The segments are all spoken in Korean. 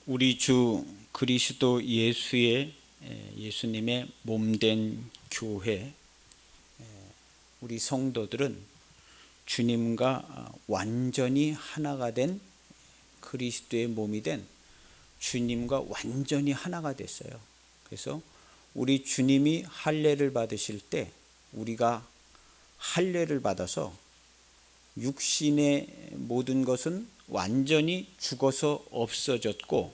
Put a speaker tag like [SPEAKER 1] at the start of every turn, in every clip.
[SPEAKER 1] 우리 주 그리스도 예수님의 몸된 교회, 우리 성도들은 주님과 완전히 하나가 된 그리스도의 몸이 된 주님과 완전히 하나가 됐어요. 그래서 우리 주님이 할례를 받으실 때 우리가 할례를 받아서 육신의 모든 것은 완전히 죽어서 없어졌고,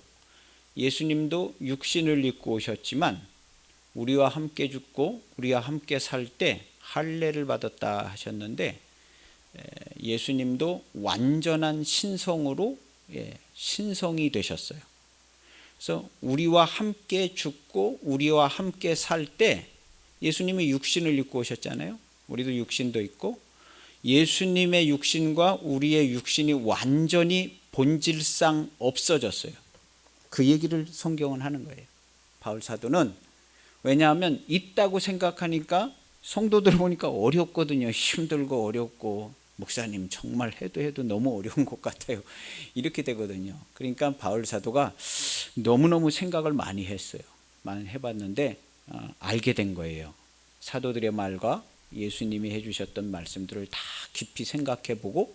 [SPEAKER 1] 예수님도 육신을 입고 오셨지만 우리와 함께 죽고 우리와 함께 살 때 할례를 받았다 하셨는데, 예수님도 완전한 신성으로 신성이 되셨어요. 그래서 우리와 함께 죽고 우리와 함께 살 때 예수님이 육신을 입고 오셨잖아요. 우리도 육신도 있고, 예수님의 육신과 우리의 육신이 완전히 본질상 없어졌어요. 그 얘기를 성경은 하는 거예요. 바울 사도는. 왜냐하면 있다고 생각하니까 성도들 보니까 어렵거든요. 힘들고 어렵고, 목사님 정말 해도 너무 어려운 것 같아요. 이렇게 되거든요. 그러니까 바울 사도가 너무너무 생각을 많이 했어요. 많이 해봤는데 알게 된 거예요. 사도들의 말과 예수님이 해주셨던 말씀들을 다 깊이 생각해보고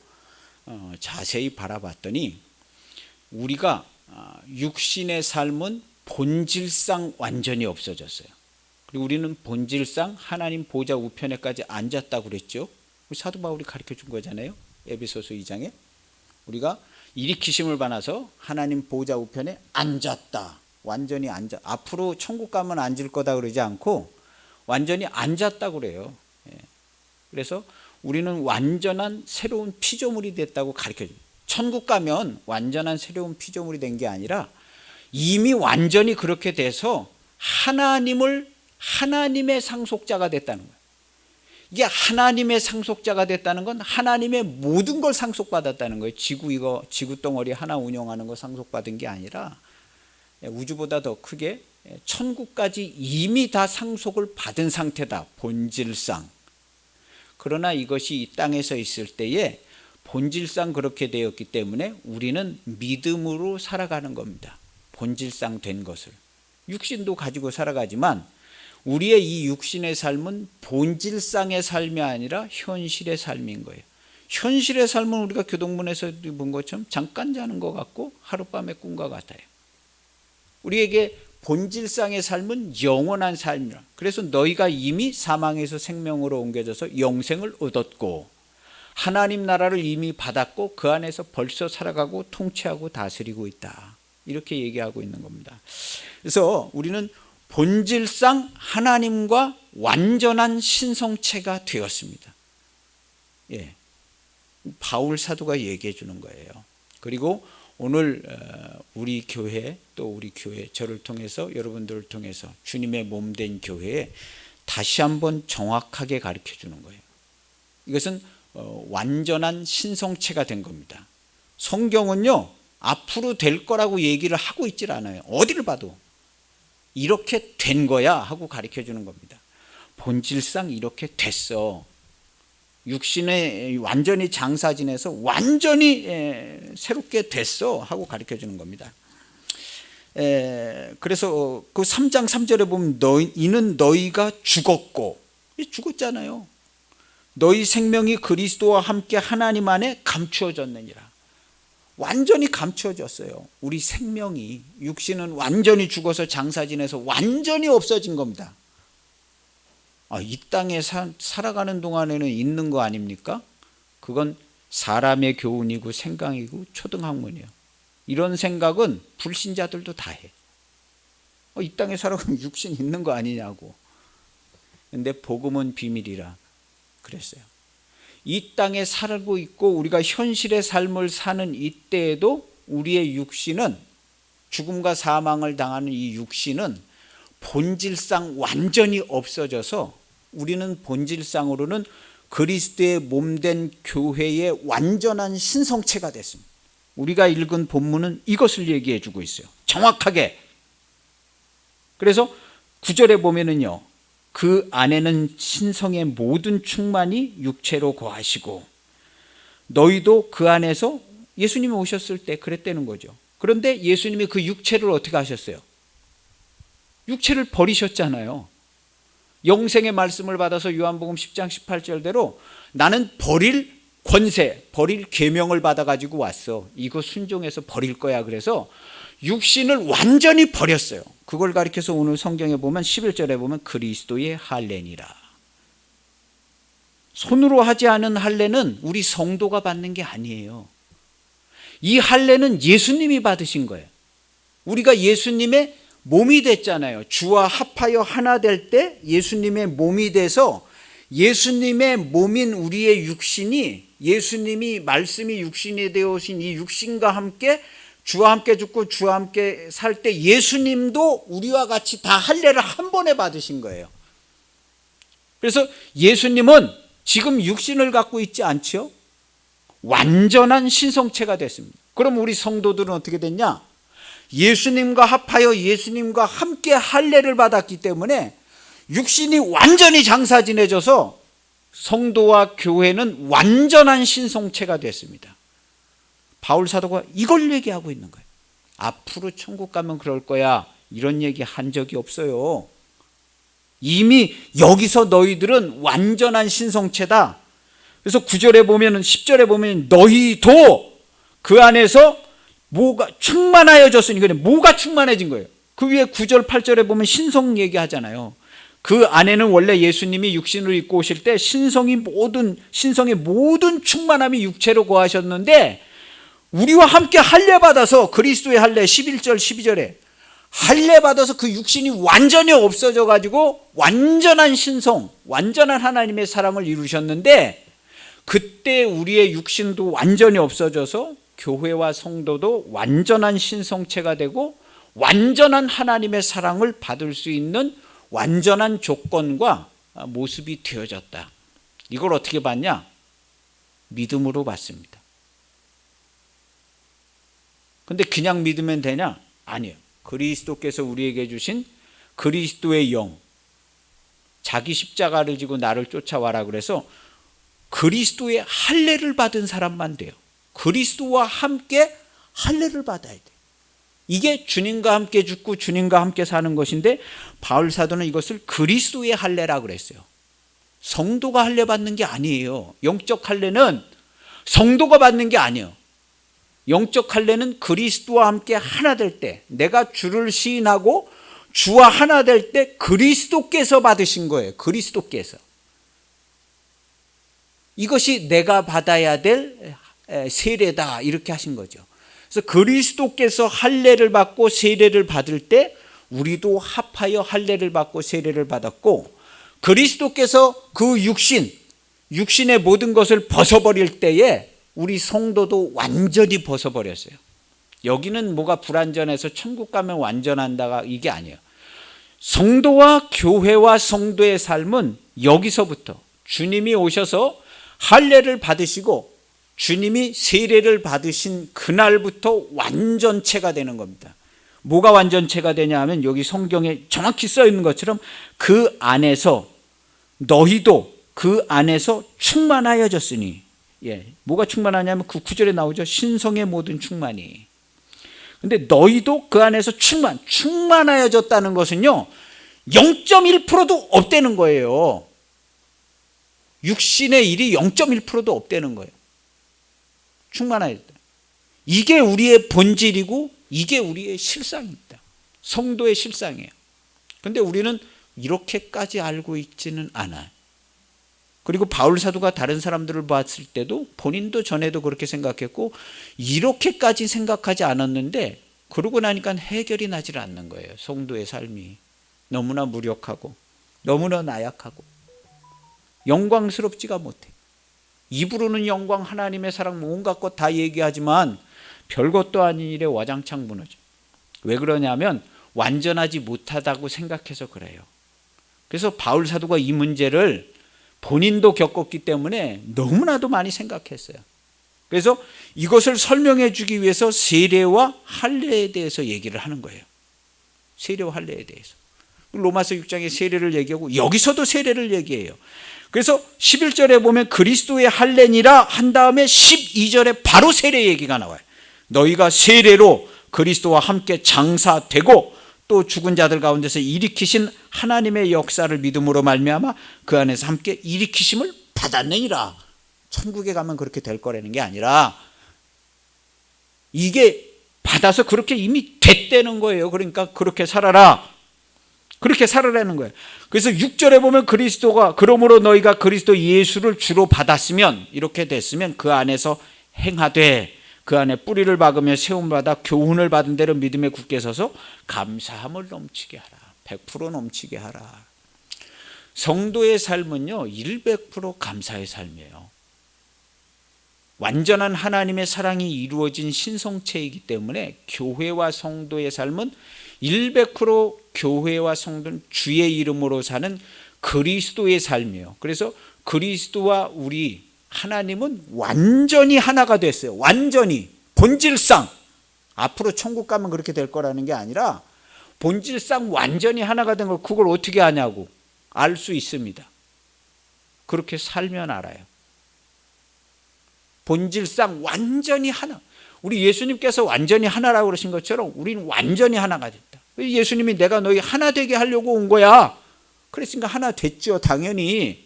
[SPEAKER 1] 자세히 바라봤더니, 우리가 육신의 삶은 본질상 완전히 없어졌어요. 그리고 우리는 본질상 하나님 보좌 우편에까지 앉았다고 그랬죠. 사도 바울이 가르쳐 준 거잖아요. 에베소서 2장에 우리가 일으키심을 받아서 하나님 보좌 우편에 앉았다. 완전히 앉아. 앞으로 천국 가면 앉을 거다 그러지 않고 완전히 앉았다고 그래요. 그래서 우리는 완전한 새로운 피조물이 됐다고 가르쳐줘요. 천국 가면 완전한 새로운 피조물이 된 게 아니라 이미 완전히 그렇게 돼서 하나님의 상속자가 됐다는 거예요. 이게 하나님의 상속자가 됐다는 건 하나님의 모든 걸 상속받았다는 거예요. 지구 덩어리 하나 운영하는 거 상속받은 게 아니라 우주보다 더 크게 천국까지 이미 다 상속을 받은 상태다, 본질상. 그러나 이것이 이 땅에서 있을 때에 본질상 그렇게 되었기 때문에 우리는 믿음으로 살아가는 겁니다. 본질상 된 것을. 육신도 가지고 살아가지만 우리의 이 육신의 삶은 본질상의 삶이 아니라 현실의 삶인 거예요. 현실의 삶은 우리가 교동문에서 본 것처럼 잠깐 자는 것 같고 하룻밤의 꿈과 같아요. 우리에게 본질상의 삶은 영원한 삶이라. 그래서 너희가 이미 사망에서 생명으로 옮겨져서 영생을 얻었고 하나님 나라를 이미 받았고 그 안에서 벌써 살아가고 통치하고 다스리고 있다. 이렇게 얘기하고 있는 겁니다. 그래서 우리는 본질상 하나님과 완전한 신성체가 되었습니다. 바울 사도가 얘기해 주는 거예요. 그리고 오늘 우리 교회, 또 우리 교회, 저를 통해서, 여러분들을 통해서 주님의 몸된 교회에 다시 한번 정확하게 가르쳐 주는 거예요. 이것은 완전한 신성체가 된 겁니다. 성경은요, 앞으로 될 거라고 얘기를 하고 있질 않아요. 어디를 봐도 이렇게 된 거야 하고 가르쳐 주는 겁니다. 본질상 이렇게 됐어. 육신에 완전히 장사 지내서 완전히 새롭게 됐어 하고 가르쳐 주는 겁니다. 그래서 그 3장 3절에 보면 이는 너희가 죽었고, 죽었잖아요. 너희 생명이 그리스도와 함께 하나님 안에 감추어졌느니라. 완전히 감추어졌어요. 우리 생명이, 육신은 완전히 죽어서 장사 지내서 완전히 없어진 겁니다. 이 땅에 살아가는 동안에는 있는 거 아닙니까? 그건 사람의 교훈이고 생각이고 초등학문이에요. 이런 생각은 불신자들도 다 해. 이 땅에 살아가면 육신 있는 거 아니냐고. 근데 복음은 비밀이라 그랬어요. 이 땅에 살고 있고 우리가 현실의 삶을 사는 이때에도 우리의 육신은, 죽음과 사망을 당하는 이 육신은 본질상 완전히 없어져서 우리는 본질상으로는 그리스도의 몸된 교회의 완전한 신성체가 됐습니다. 우리가 읽은 본문은 이것을 얘기해 주고 있어요. 정확하게. 그래서 9절에 보면은요, 그 안에는 신성의 모든 충만이 육체로 거하시고 너희도 그 안에서 예수님이 오셨을 때 그랬다는 거죠. 그런데 예수님이 그 육체를 어떻게 하셨어요? 육체를 버리셨잖아요. 영생의 말씀을 받아서 요한복음 10장 18절대로 나는 버릴 권세, 버릴 계명을 받아가지고 왔어. 이거 순종해서 버릴 거야. 그래서 육신을 완전히 버렸어요. 그걸 가리켜서 오늘 성경에 보면 11절에 보면 그리스도의 할례니라. 손으로 하지 않은 할례는 우리 성도가 받는 게 아니에요. 이 할례는 예수님이 받으신 거예요. 우리가 예수님의 몸이 됐잖아요. 주와 합하여 하나 될 때 예수님의 몸이 돼서 예수님의 몸인 우리의 육신이 예수님이 말씀이 육신이 되어 오신 이 육신과 함께 주와 함께 죽고 주와 함께 살 때 예수님도 우리와 같이 다 할례를 한 번에 받으신 거예요. 그래서 예수님은 지금 육신을 갖고 있지 않죠? 완전한 신성체가 됐습니다. 그럼 우리 성도들은 어떻게 됐냐? 예수님과 합하여 예수님과 함께 할례를 받았기 때문에 육신이 완전히 장사지내져서 성도와 교회는 완전한 신성체가 됐습니다. 바울 사도가 이걸 얘기하고 있는 거예요. 앞으로 천국 가면 그럴 거야. 이런 얘기 한 적이 없어요. 이미 여기서 너희들은 완전한 신성체다. 그래서 9절에 보면 10절에 보면 너희도 그 안에서 뭐가 충만하여졌으니 그래 뭐가 충만해진 거예요. 그 위에 9절 8절에 보면 신성 얘기하잖아요. 그 안에는 원래 예수님이 육신을 입고 오실 때 신성의 모든 충만함이 육체로 거하셨는데 우리와 함께 할례 받아서 그리스도의 할례 11절 12절에 할례 받아서 그 육신이 완전히 없어져 가지고 완전한 신성, 완전한 하나님의 사랑을 이루셨는데 그때 우리의 육신도 완전히 없어져서 교회와 성도도 완전한 신성체가 되고 완전한 하나님의 사랑을 받을 수 있는 완전한 조건과 모습이 되어졌다. 이걸 어떻게 봤냐? 믿음으로 봤습니다. 근데 그냥 믿으면 되냐? 아니에요. 그리스도께서 우리에게 주신 그리스도의 영, 자기 십자가를 지고 나를 쫓아와라 그래서 그리스도의 할례를 받은 사람만 돼요. 그리스도와 함께 할례를 받아야 돼. 이게 주님과 함께 죽고 주님과 함께 사는 것인데 바울 사도는 이것을 그리스도의 할례라고 그랬어요. 성도가 할례 받는 게 아니에요. 영적 할례는 성도가 받는 게 아니에요. 영적 할례는 그리스도와 함께 하나 될 때 내가 주를 시인하고 주와 하나 될 때 그리스도께서 받으신 거예요. 그리스도께서. 이것이 내가 받아야 될 세례다 이렇게 하신 거죠. 그래서 그리스도께서 할례를 받고 세례를 받을 때 우리도 합하여 할례를 받고 세례를 받았고 그리스도께서 그 육신의 모든 것을 벗어버릴 때에 우리 성도도 완전히 벗어버렸어요. 여기는 뭐가 불완전해서 천국 가면 완전한다가 이게 아니에요. 성도와 교회와 성도의 삶은 여기서부터 주님이 오셔서 할례를 받으시고 주님이 세례를 받으신 그날부터 완전체가 되는 겁니다. 뭐가 완전체가 되냐 하면 여기 성경에 정확히 써 있는 것처럼 그 안에서 너희도 그 안에서 충만하여졌으니 뭐가 충만하냐면 그 9절에 나오죠. 신성의 모든 충만이. 근데 너희도 그 안에서 충만하여졌다는 것은요 0.1%도 없다는 거예요. 육신의 일이 0.1%도 없다는 거예요. 충만하였다. 이게 우리의 본질이고 이게 우리의 실상입니다. 성도의 실상이에요. 그런데 우리는 이렇게까지 알고 있지는 않아요. 그리고 바울 사도가 다른 사람들을 봤을 때도 본인도 전에도 그렇게 생각했고 이렇게까지 생각하지 않았는데 그러고 나니까 해결이 나질 않는 거예요. 성도의 삶이 너무나 무력하고 너무나 나약하고 영광스럽지가 못해. 입으로는 영광 하나님의 사랑 온갖 것 다 얘기하지만 별것도 아닌 일에 와장창 무너져. 왜 그러냐면 완전하지 못하다고 생각해서 그래요. 그래서 바울 사도가 이 문제를 본인도 겪었기 때문에 너무나도 많이 생각했어요. 그래서 이것을 설명해 주기 위해서 세례와 할례에 대해서 얘기를 하는 거예요. 세례와 할례에 대해서. 로마서 6장에 세례를 얘기하고 여기서도 세례를 얘기해요. 그래서 11절에 보면 그리스도의 할례니라 한 다음에 12절에 바로 세례 얘기가 나와요. 너희가 세례로 그리스도와 함께 장사되고 또 죽은 자들 가운데서 일으키신 하나님의 역사를 믿음으로 말미암아 그 안에서 함께 일으키심을 받았느니라. 천국에 가면 그렇게 될 거라는 게 아니라 이게 받아서 그렇게 이미 됐다는 거예요. 그러니까 그렇게 살아라. 그렇게 살아라는 거예요. 그래서 6절에 보면 그리스도가 그러므로 너희가 그리스도 예수를 주로 받았으면 이렇게 됐으면 그 안에서 행하되 그 안에 뿌리를 박으며 세움받아 교훈을 받은 대로 믿음에 굳게 서서 감사함을 넘치게 하라. 100% 넘치게 하라. 성도의 삶은요 100% 감사의 삶이에요. 완전한 하나님의 사랑이 이루어진 신성체이기 때문에 교회와 성도의 삶은 100% 교회와 성도는 주의 이름으로 사는 그리스도의 삶이에요. 그래서 그리스도와 우리 하나님은 완전히 하나가 됐어요. 완전히 본질상 앞으로 천국 가면 그렇게 될 거라는 게 아니라 본질상 완전히 하나가 된 걸 그걸 어떻게 아냐고 알 수 있습니다. 그렇게 살면 알아요. 본질상 완전히 하나. 우리 예수님께서 완전히 하나라고 그러신 것처럼 우리는 완전히 하나가 됐다. 예수님이 내가 너희 하나 되게 하려고 온 거야. 그랬으니까 하나 됐죠. 당연히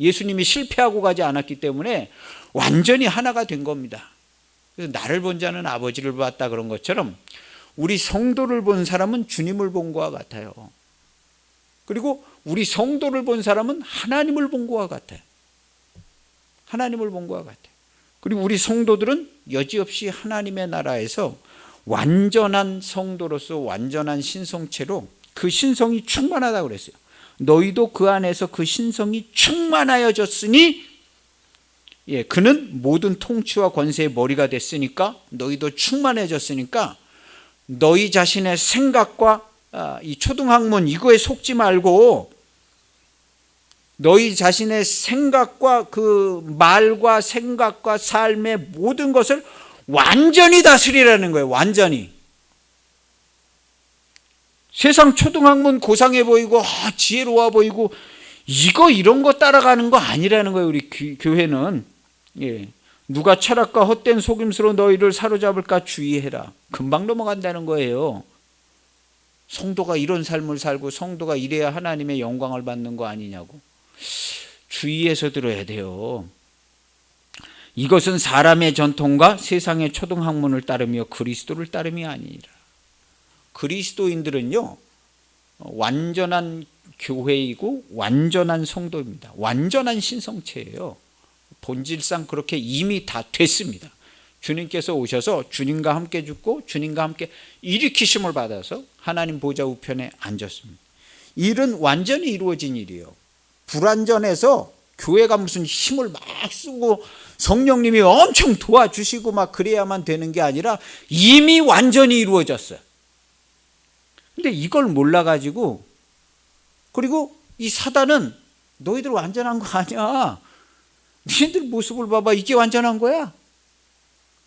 [SPEAKER 1] 예수님이 실패하고 가지 않았기 때문에 완전히 하나가 된 겁니다. 그래서 나를 본 자는 아버지를 봤다 그런 것처럼 우리 성도를 본 사람은 주님을 본 것과 같아요. 그리고 우리 성도를 본 사람은 하나님을 본 것과 같아요. 하나님을 본 것과 같아요. 그리고 우리 성도들은 여지없이 하나님의 나라에서 완전한 성도로서 완전한 신성체로 그 신성이 충만하다고 그랬어요. 너희도 그 안에서 그 신성이 충만하여졌으니 그는 모든 통치와 권세의 머리가 됐으니까 너희도 충만해졌으니까 너희 자신의 생각과 이 초등학문 이거에 속지 말고 너희 자신의 생각과 그 말과 생각과 삶의 모든 것을 완전히 다스리라는 거예요. 완전히. 세상 초등학문 고상해 보이고 지혜로워 보이고 이런 거 따라가는 거 아니라는 거예요. 우리 교회는. 누가 철학과 헛된 속임수로 너희를 사로잡을까 주의해라. 금방 넘어간다는 거예요. 성도가 이런 삶을 살고 성도가 이래야 하나님의 영광을 받는 거 아니냐고. 주의해서 들어야 돼요. 이것은 사람의 전통과 세상의 초등학문을 따르며 그리스도를 따름이 아니니라. 그리스도인들은요 완전한 교회이고 완전한 성도입니다. 완전한 신성체예요. 본질상 그렇게 이미 다 됐습니다. 주님께서 오셔서 주님과 함께 죽고 주님과 함께 일으키심을 받아서 하나님 보좌 우편에 앉았습니다. 일은 완전히 이루어진 일이에요. 불완전해서 교회가 무슨 힘을 막 쓰고 성령님이 엄청 도와주시고 막 그래야만 되는 게 아니라 이미 완전히 이루어졌어요. 근데 이걸 몰라가지고 그리고 이 사단은 너희들 완전한 거 아니야. 너희들 모습을 봐봐. 이게 완전한 거야.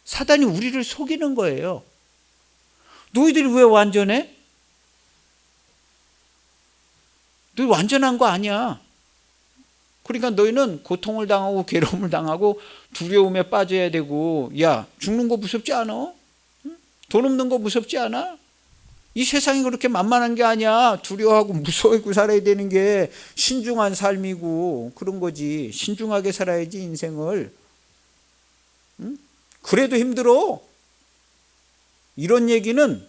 [SPEAKER 1] 사단이 우리를 속이는 거예요. 너희들이 왜 완전해? 너희 완전한 거 아니야. 그러니까 너희는 고통을 당하고 괴로움을 당하고 두려움에 빠져야 되고 야 죽는 거 무섭지 않아? 돈 없는 거 무섭지 않아? 이 세상이 그렇게 만만한 게 아니야. 두려워하고 무서워하고 살아야 되는 게 신중한 삶이고 그런 거지. 신중하게 살아야지 인생을. 그래도 힘들어. 이런 얘기는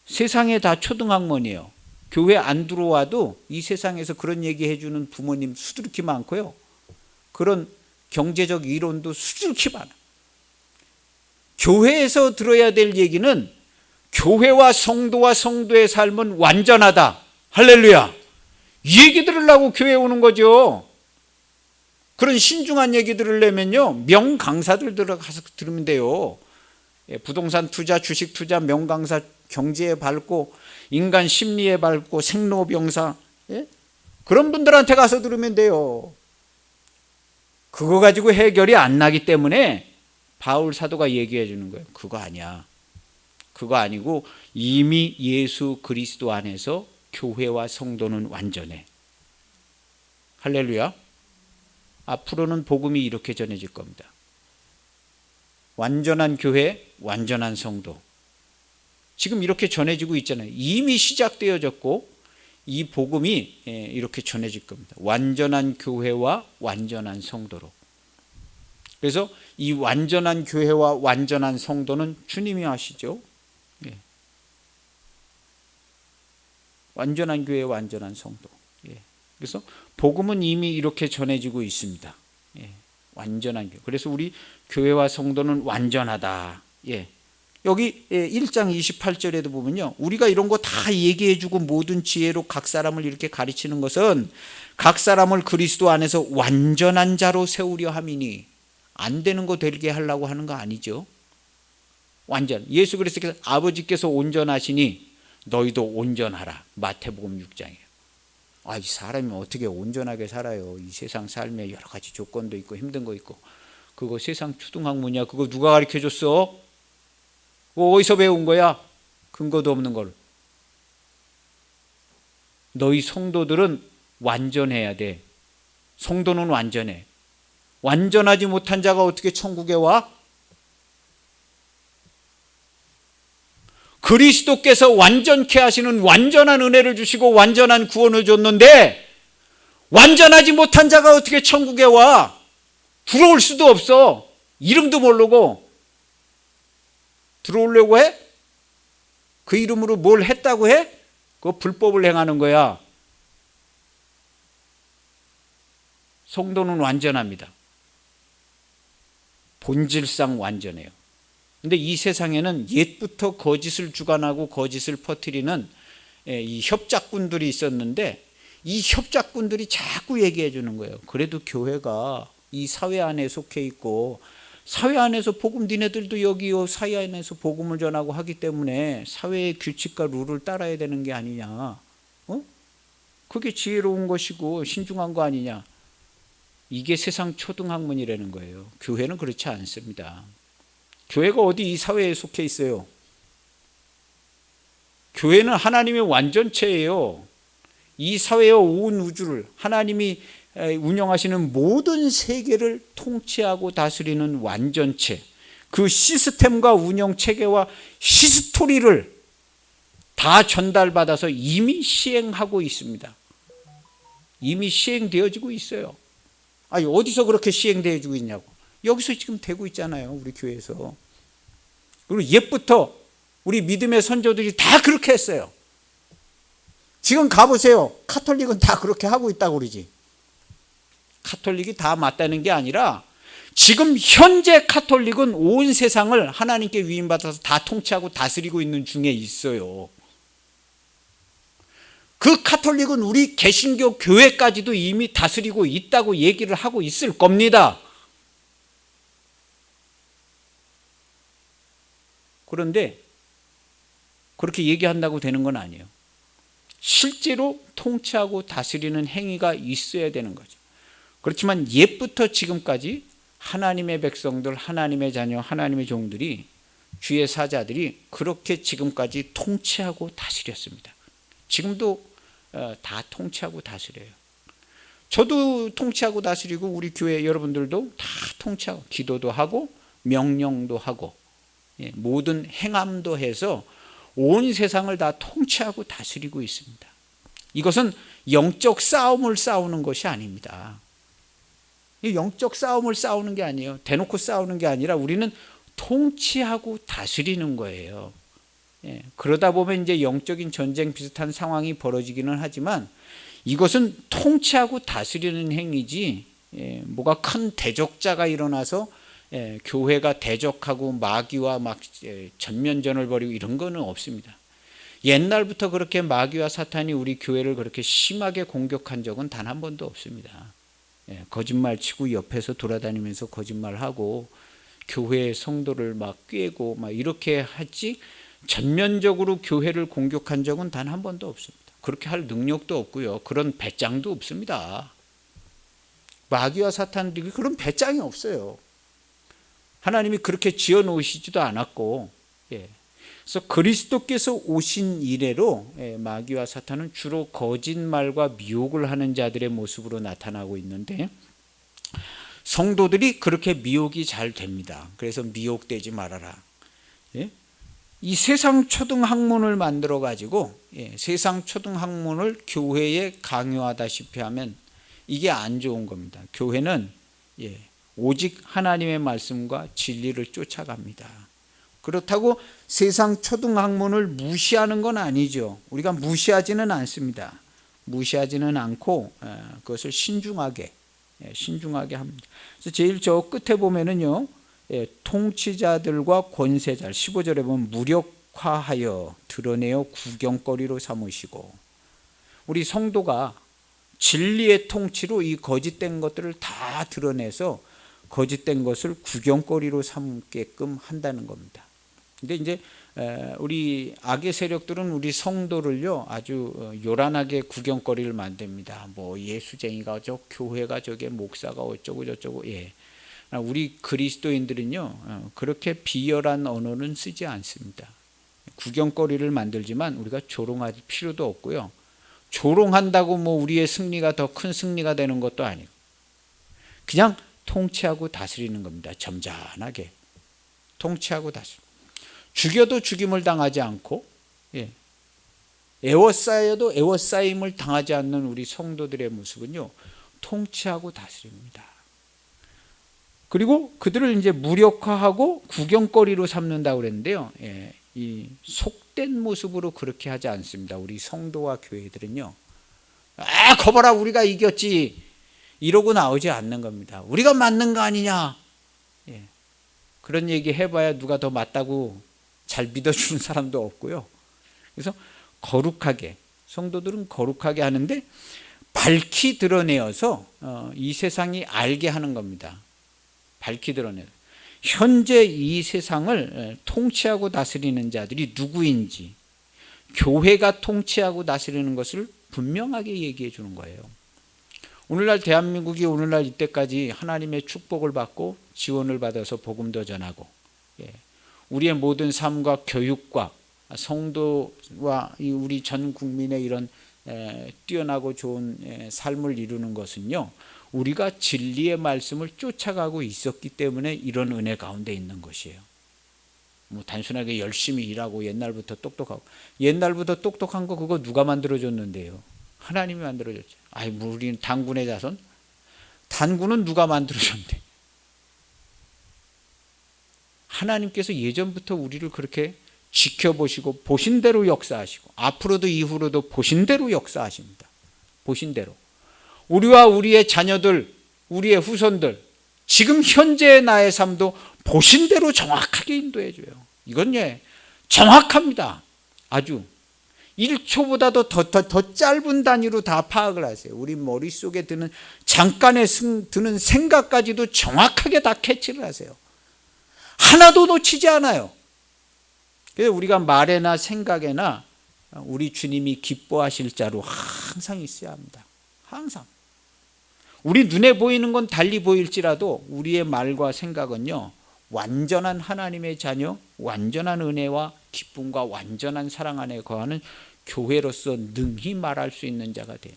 [SPEAKER 1] 세상에 다 초등학문이에요. 교회 안 들어와도 이 세상에서 그런 얘기 해주는 부모님 수두룩히 많고요. 그런 경제적 이론도 수두룩히 많아. 교회에서 들어야 될 얘기는 교회와 성도와 성도의 삶은 완전하다. 할렐루야. 이 얘기 들으려고 교회에 오는 거죠. 그런 신중한 얘기 들으려면요 명강사들 들어가서 들으면 돼요. 부동산 투자, 주식 투자, 명강사, 경제에 밝고 인간 심리에 밝고 생로병사 그런 분들한테 가서 들으면 돼요. 그거 가지고 해결이 안 나기 때문에 바울 사도가 얘기해 주는 거예요. 그거 아니야. 그거 아니고 이미 예수 그리스도 안에서 교회와 성도는 완전해. 할렐루야. 앞으로는 복음이 이렇게 전해질 겁니다. 완전한 교회, 완전한 성도. 지금 이렇게 전해지고 있잖아요. 이미 시작되어졌고 이 복음이 이렇게 전해질 겁니다. 완전한 교회와 완전한 성도로. 그래서 이 완전한 교회와 완전한 성도는 주님이 하시죠. 완전한 교회, 완전한 성도. 그래서 복음은 이미 이렇게 전해지고 있습니다. 완전한 교회. 그래서 우리 교회와 성도는 완전하다. 여기 1장 28절에도 보면요, 우리가 이런 거 다 얘기해주고 모든 지혜로 각 사람을 이렇게 가르치는 것은 각 사람을 그리스도 안에서 완전한 자로 세우려 함이니, 안 되는 거 되게 하려고 하는 거 아니죠. 완전. 예수 그리스도께서 아버지께서 온전하시니 너희도 온전하라. 마태복음 6장이에요. 이 사람이 어떻게 온전하게 살아요? 이 세상 삶에 여러 가지 조건도 있고 힘든 거 있고. 그거 세상 초등학문이야. 그거 누가 가르쳐줬어? 그거 어디서 배운 거야? 근거도 없는 걸. 너희 성도들은 완전해야 돼. 성도는 완전해. 완전하지 못한 자가 어떻게 천국에 와? 그리스도께서 완전케 하시는 완전한 은혜를 주시고 완전한 구원을 줬는데 완전하지 못한 자가 어떻게 천국에 와? 들어올 수도 없어. 이름도 모르고 들어오려고 해? 그 이름으로 뭘 했다고 해? 그거 불법을 행하는 거야. 성도는 완전합니다. 본질상 완전해요. 근데 이 세상에는 옛부터 거짓을 주관하고 거짓을 퍼뜨리는 이 협작꾼들이 있었는데 이 협작꾼들이 자꾸 얘기해 주는 거예요. 그래도 교회가 이 사회 안에 속해 있고 사회 안에서 복음, 니네들도 여기 사회 안에서 복음을 전하고 하기 때문에 사회의 규칙과 룰을 따라야 되는 게 아니냐. 그게 지혜로운 것이고 신중한 거 아니냐. 이게 세상 초등학문이라는 거예요. 교회는 그렇지 않습니다. 교회가 어디 이 사회에 속해 있어요? 교회는 하나님의 완전체예요. 이 사회와 온 우주를 하나님이 운영하시는 모든 세계를 통치하고 다스리는 완전체, 그 시스템과 운영 체계와 히스토리를 다 전달받아서 이미 시행하고 있습니다. 이미 시행되어지고 있어요. 어디서 그렇게 시행되어지고 있냐고. 여기서 지금 되고 있잖아요. 우리 교회에서. 그리고 옛부터 우리 믿음의 선조들이 다 그렇게 했어요. 지금 가보세요. 카톨릭은 다 그렇게 하고 있다고 그러지. 카톨릭이 다 맞다는 게 아니라 지금 현재 카톨릭은 온 세상을 하나님께 위임받아서 다 통치하고 다스리고 있는 중에 있어요. 그 카톨릭은 우리 개신교 교회까지도 이미 다스리고 있다고 얘기를 하고 있을 겁니다. 그런데 그렇게 얘기한다고 되는 건 아니에요. 실제로 통치하고 다스리는 행위가 있어야 되는 거죠. 그렇지만 옛부터 지금까지 하나님의 백성들, 하나님의 자녀, 하나님의 종들이, 주의 사자들이 그렇게 지금까지 통치하고 다스렸습니다. 지금도 다 통치하고 다스려요. 저도 통치하고 다스리고 우리 교회 여러분들도 다 통치하고 기도도 하고 명령도 하고 모든 행함도 해서 온 세상을 다 통치하고 다스리고 있습니다. 이것은 영적 싸움을 싸우는 것이 아닙니다. 영적 싸움을 싸우는 게 아니에요. 대놓고 싸우는 게 아니라 우리는 통치하고 다스리는 거예요. 그러다 보면 이제 영적인 전쟁 비슷한 상황이 벌어지기는 하지만 이것은 통치하고 다스리는 행위지 뭐가 큰 대적자가 일어나서 교회가 대적하고 마귀와 막 전면전을 벌이고 이런 거는 없습니다. 옛날부터 그렇게 마귀와 사탄이 우리 교회를 그렇게 심하게 공격한 적은 단 한 번도 없습니다. 거짓말 치고 옆에서 돌아다니면서 거짓말하고 교회의 성도를 막 꿰고 막 이렇게 하지 전면적으로 교회를 공격한 적은 단 한 번도 없습니다. 그렇게 할 능력도 없고요. 그런 배짱도 없습니다. 마귀와 사탄들이 그런 배짱이 없어요. 하나님이 그렇게 지어놓으시지도 않았고 그래서 그리스도께서 오신 이래로 마귀와 사탄은 주로 거짓말과 미혹을 하는 자들의 모습으로 나타나고 있는데, 성도들이 그렇게 미혹이 잘 됩니다. 그래서 미혹되지 말아라. 이 세상 초등학문을 만들어 가지고 세상 초등학문을 교회에 강요하다시피 하면 이게 안 좋은 겁니다. 교회는 오직 하나님의 말씀과 진리를 쫓아갑니다. 그렇다고 세상 초등학문을 무시하는 건 아니죠. 우리가 무시하지는 않습니다. 무시하지는 않고 그것을 신중하게 합니다. 그래서 제일 저 끝에 보면은요, 통치자들과 권세자, 15절에 보면 무력화하여 드러내어 구경거리로 삼으시고, 우리 성도가 진리의 통치로 이 거짓된 것들을 다 드러내서 거짓된 것을 구경거리로 삼게끔 한다는 겁니다. 근데 이제 우리 악의 세력들은 우리 성도를요 아주 요란하게 구경거리를 만듭니다. 뭐 예수쟁이가 저 교회가 저게 목사가 어쩌고 저쩌고. 우리 그리스도인들은요 그렇게 비열한 언어는 쓰지 않습니다. 구경거리를 만들지만 우리가 조롱할 필요도 없고요. 조롱한다고 뭐 우리의 승리가 더 큰 승리가 되는 것도 아니고, 그냥 통치하고 다스리는 겁니다. 점잖하게 통치하고 다스리고, 죽여도 죽임을 당하지 않고, 애워싸여도 애워싸임을 당하지 않는 우리 성도들의 모습은요 통치하고 다스립니다. 그리고 그들을 이제 무력화하고 구경거리로 삼는다고 그랬는데요, 이 속된 모습으로 그렇게 하지 않습니다. 우리 성도와 교회들은요, 거봐라 우리가 이겼지 이러고 나오지 않는 겁니다. 우리가 맞는 거 아니냐, 그런 얘기 해봐야 누가 더 맞다고 잘 믿어주는 사람도 없고요. 그래서 거룩하게, 성도들은 거룩하게 하는데 밝히 드러내어서 이 세상이 알게 하는 겁니다. 밝히 드러내요. 현재 이 세상을 통치하고 다스리는 자들이 누구인지, 교회가 통치하고 다스리는 것을 분명하게 얘기해 주는 거예요. 오늘날 대한민국이 오늘날 이때까지 하나님의 축복을 받고 지원을 받아서 복음도 전하고, 우리의 모든 삶과 교육과 성도와 우리 전 국민의 이런 뛰어나고 좋은 삶을 이루는 것은요, 우리가 진리의 말씀을 쫓아가고 있었기 때문에 이런 은혜 가운데 있는 것이에요. 뭐 단순하게 열심히 일하고 옛날부터 똑똑하고, 옛날부터 똑똑한 거 그거 누가 만들어줬는데요? 하나님이 만들어줬죠. 뭐 우리는 단군의 자손? 단군은 누가 만들어줬는데? 하나님께서 예전부터 우리를 그렇게 지켜보시고 보신 대로 역사하시고 앞으로도 이후로도 보신 대로 역사하십니다. 보신 대로. 우리와 우리의 자녀들, 우리의 후손들, 지금 현재의 나의 삶도 보신 대로 정확하게 인도해 줘요. 이건 정확합니다. 아주 1초보다도 더 짧은 단위로 다 파악을 하세요. 우리 머릿속에 드는 잠깐에 드는 생각까지도 정확하게 다 캐치를 하세요. 하나도 놓치지 않아요. 그래서 우리가 말에나 생각에나 우리 주님이 기뻐하실 자로 항상 있어야 합니다. 항상. 우리 눈에 보이는 건 달리 보일지라도 우리의 말과 생각은요, 완전한 하나님의 자녀, 완전한 은혜와 기쁨과 완전한 사랑 안에 거하는 교회로서 능히 말할 수 있는 자가 돼.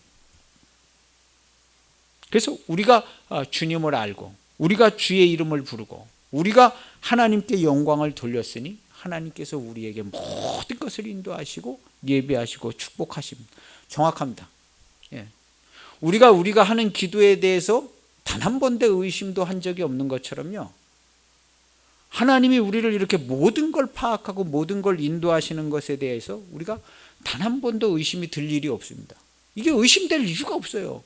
[SPEAKER 1] 그래서 우리가 주님을 알고, 우리가 주의 이름을 부르고, 우리가 하나님께 영광을 돌렸으니 하나님께서 우리에게 모든 것을 인도하시고 예배하시고 축복하십니다. 정확합니다. 우리가 하는 기도에 대해서 단 한 번도 의심도 한 적이 없는 것처럼요, 하나님이 우리를 이렇게 모든 걸 파악하고 모든 걸 인도하시는 것에 대해서 우리가 단 한 번도 의심이 들 일이 없습니다. 이게 의심될 이유가 없어요.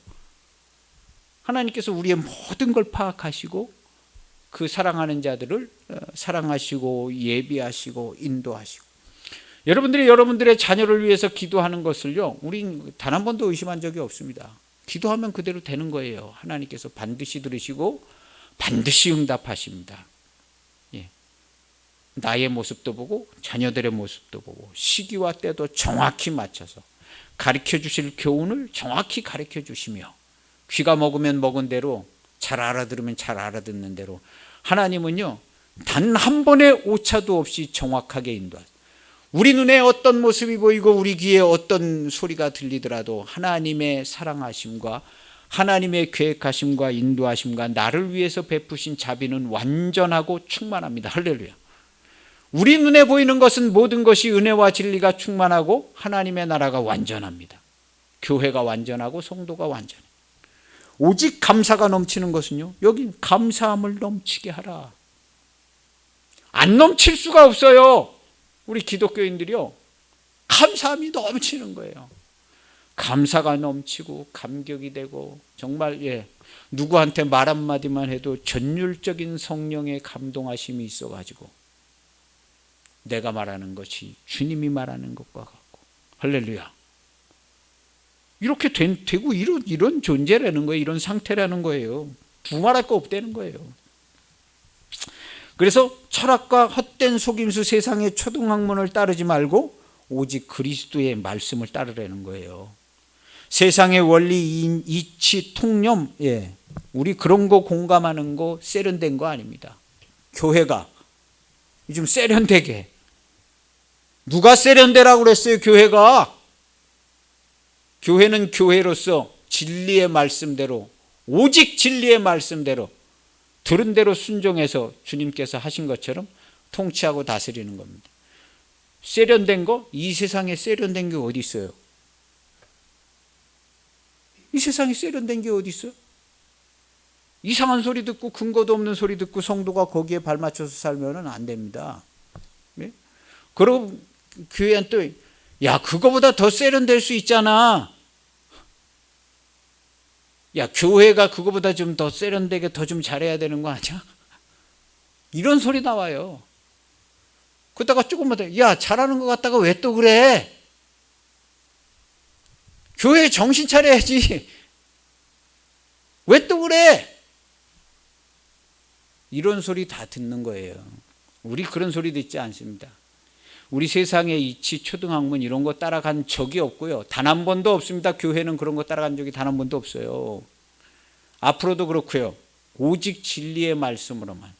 [SPEAKER 1] 하나님께서 우리의 모든 걸 파악하시고 그 사랑하는 자들을 사랑하시고 예비하시고 인도하시고, 여러분들의 자녀를 위해서 기도하는 것을요, 우린 단 한 번도 의심한 적이 없습니다. 기도하면 그대로 되는 거예요. 하나님께서 반드시 들으시고 반드시 응답하십니다. 나의 모습도 보고 자녀들의 모습도 보고 시기와 때도 정확히 맞춰서 가르쳐 주실 교훈을 정확히 가르쳐 주시며, 귀가 먹으면 먹은 대로, 잘 알아들으면 잘 알아듣는 대로 하나님은요 단 한 번의 오차도 없이 정확하게 인도하세요. 우리 눈에 어떤 모습이 보이고 우리 귀에 어떤 소리가 들리더라도 하나님의 사랑하심과 하나님의 계획하심과 인도하심과 나를 위해서 베푸신 자비는 완전하고 충만합니다. 할렐루야. 우리 눈에 보이는 것은 모든 것이 은혜와 진리가 충만하고 하나님의 나라가 완전합니다. 교회가 완전하고 성도가 완전해. 오직 감사가 넘치는 것은요, 여기 감사함을 넘치게 하라. 안 넘칠 수가 없어요. 우리 기독교인들이요, 감사함이 넘치는 거예요. 감사가 넘치고 감격이 되고 정말 누구한테 말 한마디만 해도 전율적인 성령의 감동하심이 있어가지고 내가 말하는 것이 주님이 말하는 것과 같고, 할렐루야. 이렇게 되고 이런 존재라는 거예요. 이런 상태라는 거예요. 두말할 거 없다는 거예요. 그래서 철학과 헛된 속임수 세상의 초등학문을 따르지 말고 오직 그리스도의 말씀을 따르라는 거예요. 세상의 원리, 이치, 통념, 우리 그런 거 공감하는 거 세련된 거 아닙니다. 교회가 요즘 세련되게, 누가 세련되라고 그랬어요? 교회는 교회로서 진리의 말씀대로, 오직 진리의 말씀대로 들은 대로 순종해서 주님께서 하신 것처럼 통치하고 다스리는 겁니다. 세련된 거, 이 세상에 세련된 게 어디 있어요? 이 세상에 세련된 게 어디 있어요? 이상한 소리 듣고 근거도 없는 소리 듣고 성도가 거기에 발맞춰서 살면 안 됩니다. 네? 그리고 교회는 또 그거보다 더 세련될 수 있잖아. 교회가 그거보다 좀 더 세련되게 더 좀 잘해야 되는 거 아니야? 이런 소리 나와요. 그러다가 조금만 더, 잘하는 것 같다가 왜 또 그래? 교회 정신 차려야지. 왜 또 그래? 이런 소리 다 듣는 거예요. 우리 그런 소리 듣지 않습니다. 우리 세상의 이치, 초등학문 이런 거 따라간 적이 없고요. 단 한 번도 없습니다. 교회는 그런 거 따라간 적이 단 한 번도 없어요. 앞으로도 그렇고요. 오직 진리의 말씀으로만,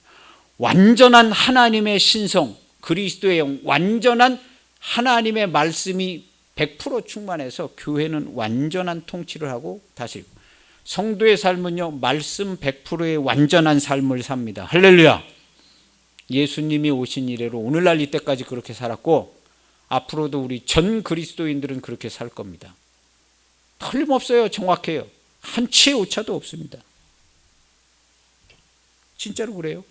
[SPEAKER 1] 완전한 하나님의 신성, 그리스도의 완전한 하나님의 말씀이 100% 충만해서 교회는 완전한 통치를 하고 다스리고, 성도의 삶은요, 말씀 100%의 완전한 삶을 삽니다. 할렐루야. 예수님이 오신 이래로 오늘날 이때까지 그렇게 살았고 앞으로도 우리 전 그리스도인들은 그렇게 살 겁니다. 틀림없어요. 정확해요. 한 치의 오차도 없습니다. 진짜로 그래요.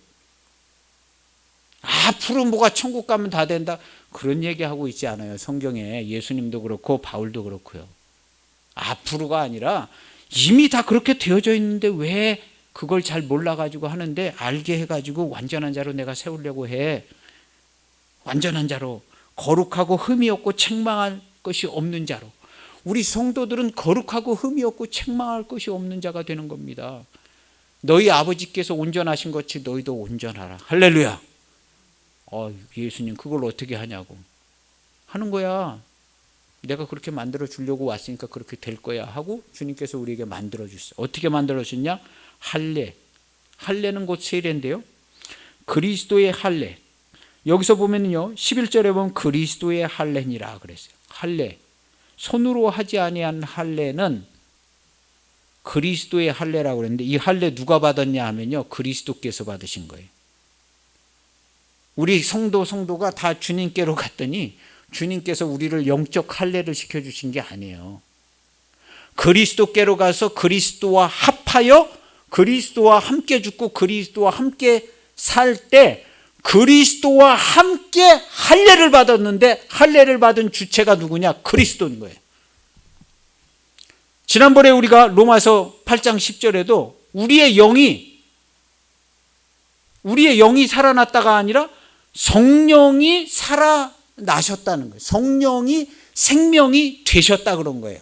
[SPEAKER 1] 앞으로 뭐가 천국 가면 다 된다, 그런 얘기하고 있지 않아요. 성경에 예수님도 그렇고 바울도 그렇고요. 앞으로가 아니라 이미 다 그렇게 되어져 있는데 왜 그걸 잘 몰라가지고 하는데, 알게 해가지고 완전한 자로 내가 세우려고 해. 완전한 자로, 거룩하고 흠이 없고 책망할 것이 없는 자로. 우리 성도들은 거룩하고 흠이 없고 책망할 것이 없는 자가 되는 겁니다. 너희 아버지께서 온전하신 것이 너희도 온전하라. 할렐루야. 예수님 그걸 어떻게 하냐고 하는 거야. 내가 그렇게 만들어 주려고 왔으니까 그렇게 될 거야 하고 주님께서 우리에게 만들어 주셨어요. 어떻게 만들어 주셨냐? 할례. 할례는 곧 세례인데요, 그리스도의 할례. 여기서 보면요, 11절에 보면 그리스도의 할례니라 그랬어요. 할례, 손으로 하지 아니한 할례는 그리스도의 할례라고 그랬는데, 이 할례 누가 받았냐 하면요, 그리스도께서 받으신 거예요. 우리 성도가 다 주님께로 갔더니 주님께서 우리를 영적 할례를 시켜주신 게 아니에요. 그리스도께로 가서 그리스도와 합하여 그리스도와 함께 죽고 그리스도와 함께 살 때 그리스도와 함께 할례를 받았는데, 할례를 받은 주체가 누구냐? 그리스도인 거예요. 지난번에 우리가 로마서 8장 10절에도 우리의 영이 살아났다가 아니라 성령이 살아나셨다는 거예요. 성령이 생명이 되셨다 그런 거예요.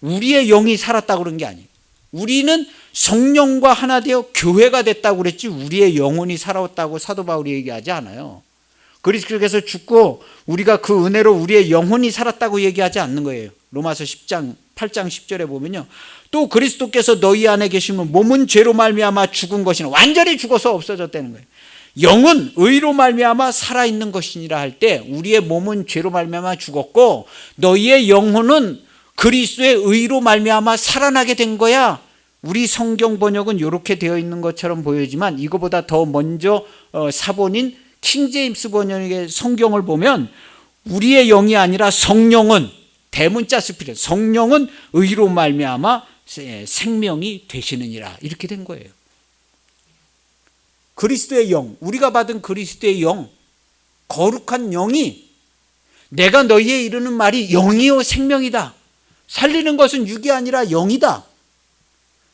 [SPEAKER 1] 우리의 영이 살았다 그런 게 아니에요. 우리는 성령과 하나 되어 교회가 됐다고 그랬지 우리의 영혼이 살아왔다고 사도 바울이 얘기하지 않아요. 그리스도께서 죽고 우리가 그 은혜로 우리의 영혼이 살았다고 얘기하지 않는 거예요. 로마서 8장 10절에 보면요, 또 그리스도께서 너희 안에 계시면 몸은 죄로 말미암아 죽은 것이나, 완전히 죽어서 없어졌다는 거예요. 영은 의로 말미암아 살아있는 것이니라 할 때 우리의 몸은 죄로 말미암아 죽었고 너희의 영혼은 그리스도의 의로 말미암아 살아나게 된 거야. 우리 성경 번역은 이렇게 되어 있는 것처럼 보이지만 이거보다 더 먼저 사본인 킹제임스 번역의 성경을 보면 우리의 영이 아니라 성령은, 대문자 스피릿, 성령은 의로 말미암아 생명이 되시느니라, 이렇게 된 거예요. 그리스도의 영, 우리가 받은 그리스도의 영, 거룩한 영이, 내가 너희에 이르는 말이 영이요 생명이다. 살리는 것은 육이 아니라 영이다.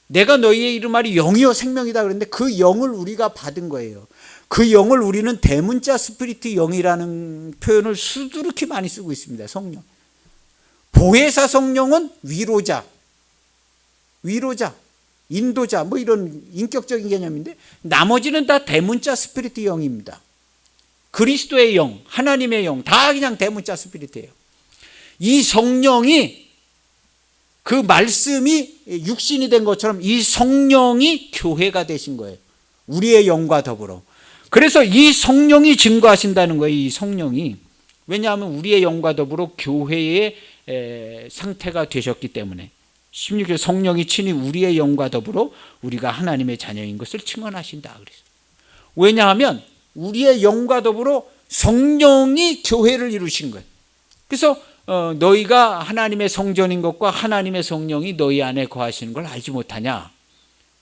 [SPEAKER 1] 내가 너희에 이르는 말이 영이요 생명이다. 그런데 그 영을 우리가 받은 거예요. 그 영을 우리는 대문자 스피리트 영이라는 표현을 수두룩히 많이 쓰고 있습니다. 성령. 보혜사 성령은 위로자, 인도자, 뭐 이런 인격적인 개념인데 나머지는 다 대문자 스피리트 영입니다. 그리스도의 영, 하나님의 영, 다 그냥 대문자 스피리트예요. 이 성령이, 그 말씀이 육신이 된 것처럼 이 성령이 교회가 되신 거예요. 우리의 영과 더불어. 그래서 이 성령이 증거하신다는 거예요. 이 성령이. 왜냐하면 우리의 영과 더불어 교회의 상태가 되셨기 때문에. 16절 성령이 친히 우리의 영과 더불어 우리가 하나님의 자녀인 것을 증언하신다 그랬어요. 왜냐하면 우리의 영과 더불어 성령이 교회를 이루신 거예요. 그래서 너희가 하나님의 성전인 것과 하나님의 성령이 너희 안에 거하시는 걸 알지 못하냐.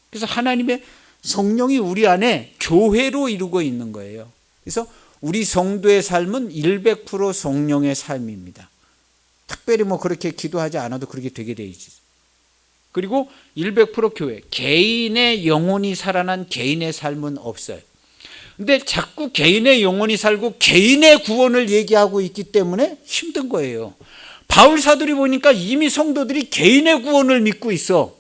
[SPEAKER 1] 그래서 하나님의 성령이 우리 안에 교회로 이루고 있는 거예요. 그래서 우리 성도의 삶은 100% 성령의 삶입니다. 특별히 뭐 그렇게 기도하지 않아도 그렇게 되게 돼 있지. 그리고 100% 교회, 개인의 영혼이 살아난 개인의 삶은 없어요. 근데 자꾸 개인의 영혼이 살고 개인의 구원을 얘기하고 있기 때문에 힘든 거예요. 바울 사도리 보니까 이미 성도들이 개인의 구원을 믿고 있어.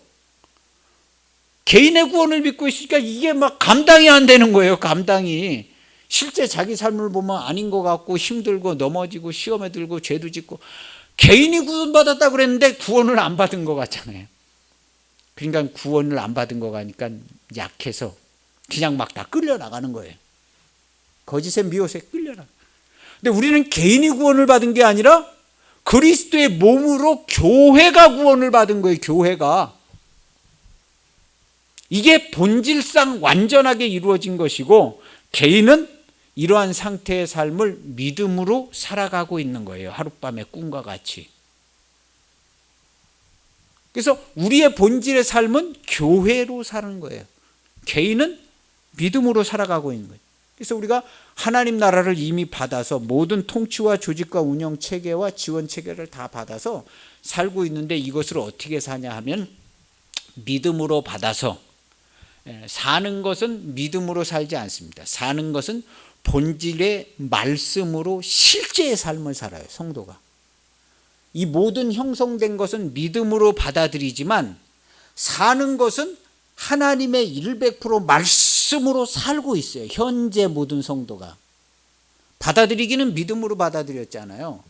[SPEAKER 1] 개인의 구원을 믿고 있으니까 이게 막 감당이 안 되는 거예요. 감당이. 실제 자기 삶을 보면 아닌 것 같고 힘들고 넘어지고 시험에 들고 죄도 짓고, 개인이 구원받았다고 그랬는데 구원을 안 받은 것 같잖아요. 그러니까 구원을 안 받은 거 가니까 약해서 그냥 막 다 끌려나가는 거예요. 거짓의 미혹에 끌려나가. 근데 우리는 개인이 구원을 받은 게 아니라 그리스도의 몸으로 교회가 구원을 받은 거예요. 교회가. 이게 본질상 완전하게 이루어진 것이고, 개인은 이러한 상태의 삶을 믿음으로 살아가고 있는 거예요. 하룻밤의 꿈과 같이. 그래서 우리의 본질의 삶은 교회로 사는 거예요. 개인은 믿음으로 살아가고 있는 거예요. 그래서 우리가 하나님 나라를 이미 받아서 모든 통치와 조직과 운영 체계와 지원 체계를 다 받아서 살고 있는데, 이것을 어떻게 사냐 하면 믿음으로 받아서 사는 것은 믿음으로 살지 않습니다. 사는 것은 본질의 말씀으로 실제의 삶을 살아요. 성도가. 이 모든 형성된 것은 믿음으로 받아들이지만 사는 것은 하나님의 100% 말씀으로 살고 있어요. 현재 모든 성도가. 받아들이기는 믿음으로 받아들였잖아요.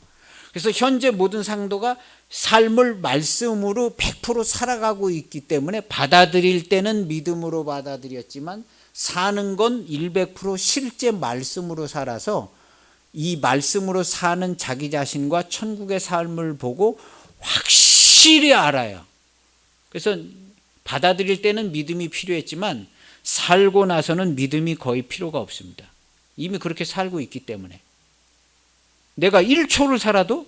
[SPEAKER 1] 그래서 현재 모든 성도가 삶을 말씀으로 100% 살아가고 있기 때문에 받아들일 때는 믿음으로 받아들였지만 사는 건 100% 실제 말씀으로 살아서 이 말씀으로 사는 자기 자신과 천국의 삶을 보고 확실히 알아요. 그래서 받아들일 때는 믿음이 필요했지만 살고 나서는 믿음이 거의 필요가 없습니다. 이미 그렇게 살고 있기 때문에. 내가 1초를 살아도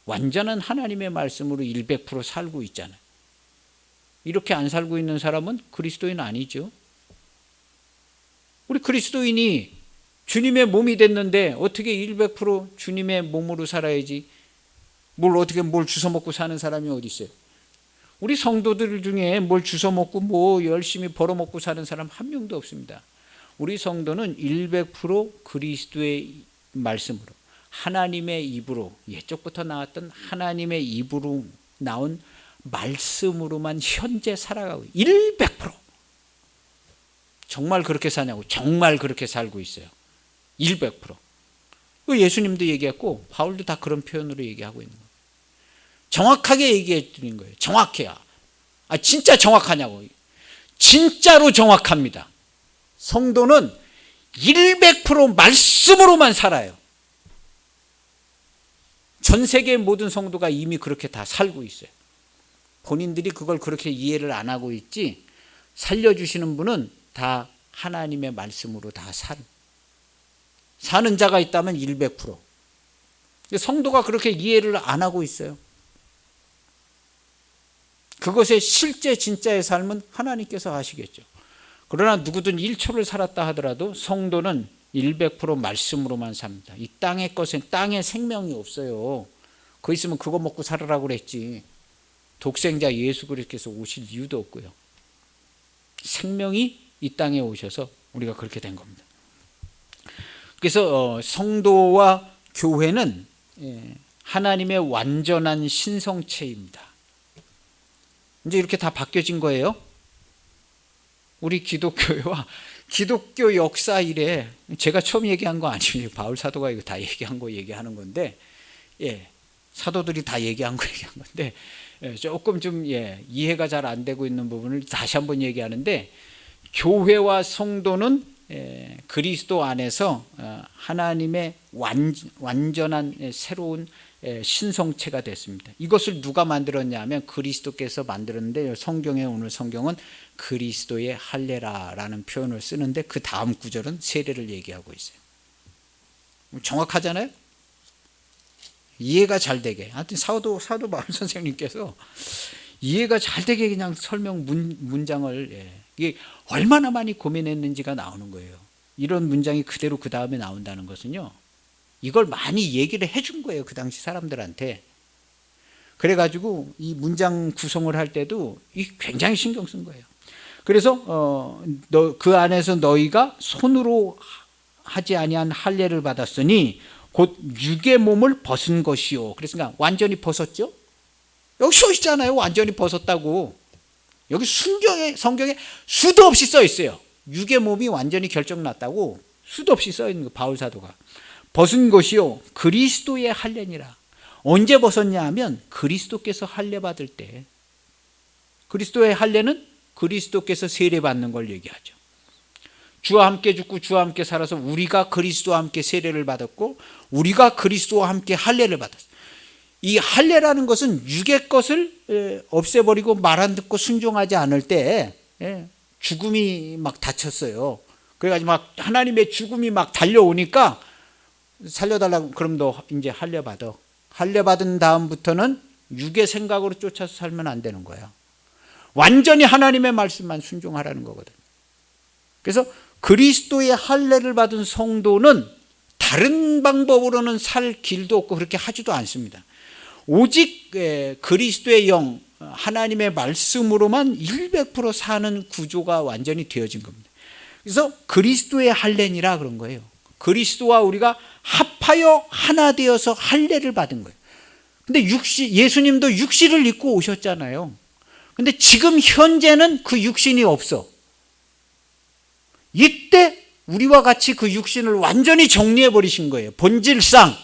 [SPEAKER 1] 완전한 하나님의 말씀으로 100% 살고 있잖아요. 이렇게 안 살고 있는 사람은 그리스도인 아니죠. 우리 그리스도인이 주님의 몸이 됐는데 어떻게 100% 주님의 몸으로 살아야지, 뭘 주워 먹고 사는 사람이 어디 있어요? 우리 성도들 중에 뭘 주워 먹고 뭐 열심히 벌어 먹고 사는 사람 한 명도 없습니다. 우리 성도는 100% 그리스도의 말씀으로, 하나님의 입으로, 옛적부터 나왔던 하나님의 입으로 나온 말씀으로만 현재 살아가고 100%. 정말 그렇게 사냐고? 정말 그렇게 살고 있어요. 100%. 예수님도 얘기했고 바울도 다 그런 표현으로 얘기하고 있는 거예요. 정확하게 얘기해 주는 거예요. 정확해요. 진짜 정확하냐고. 진짜로 정확합니다. 성도는 100% 말씀으로만 살아요. 전 세계의 모든 성도가 이미 그렇게 다 살고 있어요. 본인들이 그걸 그렇게 이해를 안 하고 있지, 살려주시는 분은 다 하나님의 말씀으로 다 사는 자가 있다면 100%. 성도가 그렇게 이해를 안 하고 있어요. 그것의 실제 진짜의 삶은 하나님께서 하시겠죠. 그러나 누구든 1초를 살았다 하더라도 성도는 100% 말씀으로만 삽니다. 이 땅의 것은 땅에 생명이 없어요. 그거 있으면 그거 먹고 살으라고 그랬지. 독생자 예수 그리스도께서 오실 이유도 없고요. 생명이 이 땅에 오셔서 우리가 그렇게 된 겁니다. 그래서 성도와 교회는 하나님의 완전한 신성체입니다. 이제 이렇게 다 바뀌어진 거예요. 우리 기독교와 기독교 역사 이래, 제가 처음 얘기한 거 아니에요. 바울 사도가 이거 다 얘기한 거 얘기하는 건데, 사도들이 다 얘기한 건데, 조금 좀 이해가 잘 안 되고 있는 부분을 다시 한번 얘기하는데, 교회와 성도는 그리스도 안에서 하나님의 완전한 새로운 신성체가 됐습니다. 이것을 누가 만들었냐면 그리스도께서 만들었는데, 성경에 오늘 성경은 그리스도의 할례라라는 표현을 쓰는데 그 다음 구절은 세례를 얘기하고 있어요. 정확하잖아요. 이해가 잘 되게. 하여튼 사도 바울 선생님께서 이해가 잘 되게 그냥 설명 문장을 이게 얼마나 많이 고민했는지가 나오는 거예요. 이런 문장이 그대로 그 다음에 나온다는 것은요, 이걸 많이 얘기를 해준 거예요, 그 당시 사람들한테. 그래가지고 이 문장 구성을 할 때도 굉장히 신경 쓴 거예요. 그래서 그 안에서 너희가 손으로 하지 아니한 할례를 받았으니 곧 육의 몸을 벗은 것이요. 그러니까 완전히 벗었죠. 여기 써 있잖아요, 완전히 벗었다고. 여기 성경에 수도 없이 써 있어요. 육의 몸이 완전히 결정났다고 수도 없이 써 있는 거, 바울 사도가. 벗은 것이요 그리스도의 할례니라. 언제 벗었냐 하면 그리스도께서 할례 받을 때. 그리스도의 할례는 그리스도께서 세례 받는 걸 얘기하죠. 주와 함께 죽고 주와 함께 살아서 우리가 그리스도와 함께 세례를 받았고 우리가 그리스도와 함께 할례를 받았어요. 이 할례라는 것은 육의 것을 없애버리고 말 안 듣고 순종하지 않을 때 죽음이 막 닥쳤어요. 그래가지고 막 하나님의 죽음이 막 달려오니까 살려달라고, 그럼 너 이제 할례 받아. 할례 받은 다음부터는 육의 생각으로 쫓아서 살면 안 되는 거야. 완전히 하나님의 말씀만 순종하라는 거거든. 그래서 그리스도의 할례를 받은 성도는 다른 방법으로는 살 길도 없고 그렇게 하지도 않습니다. 오직 그리스도의 영, 하나님의 말씀으로만 100% 사는 구조가 완전히 되어진 겁니다. 그래서 그리스도의 할례니라 그런 거예요. 그리스도와 우리가 합하여 하나 되어서 할례를 받은 거예요. 근데 예수님도 육신을 입고 오셨잖아요. 근데 지금 현재는 그 육신이 없어. 이때 우리와 같이 그 육신을 완전히 정리해 버리신 거예요. 본질상.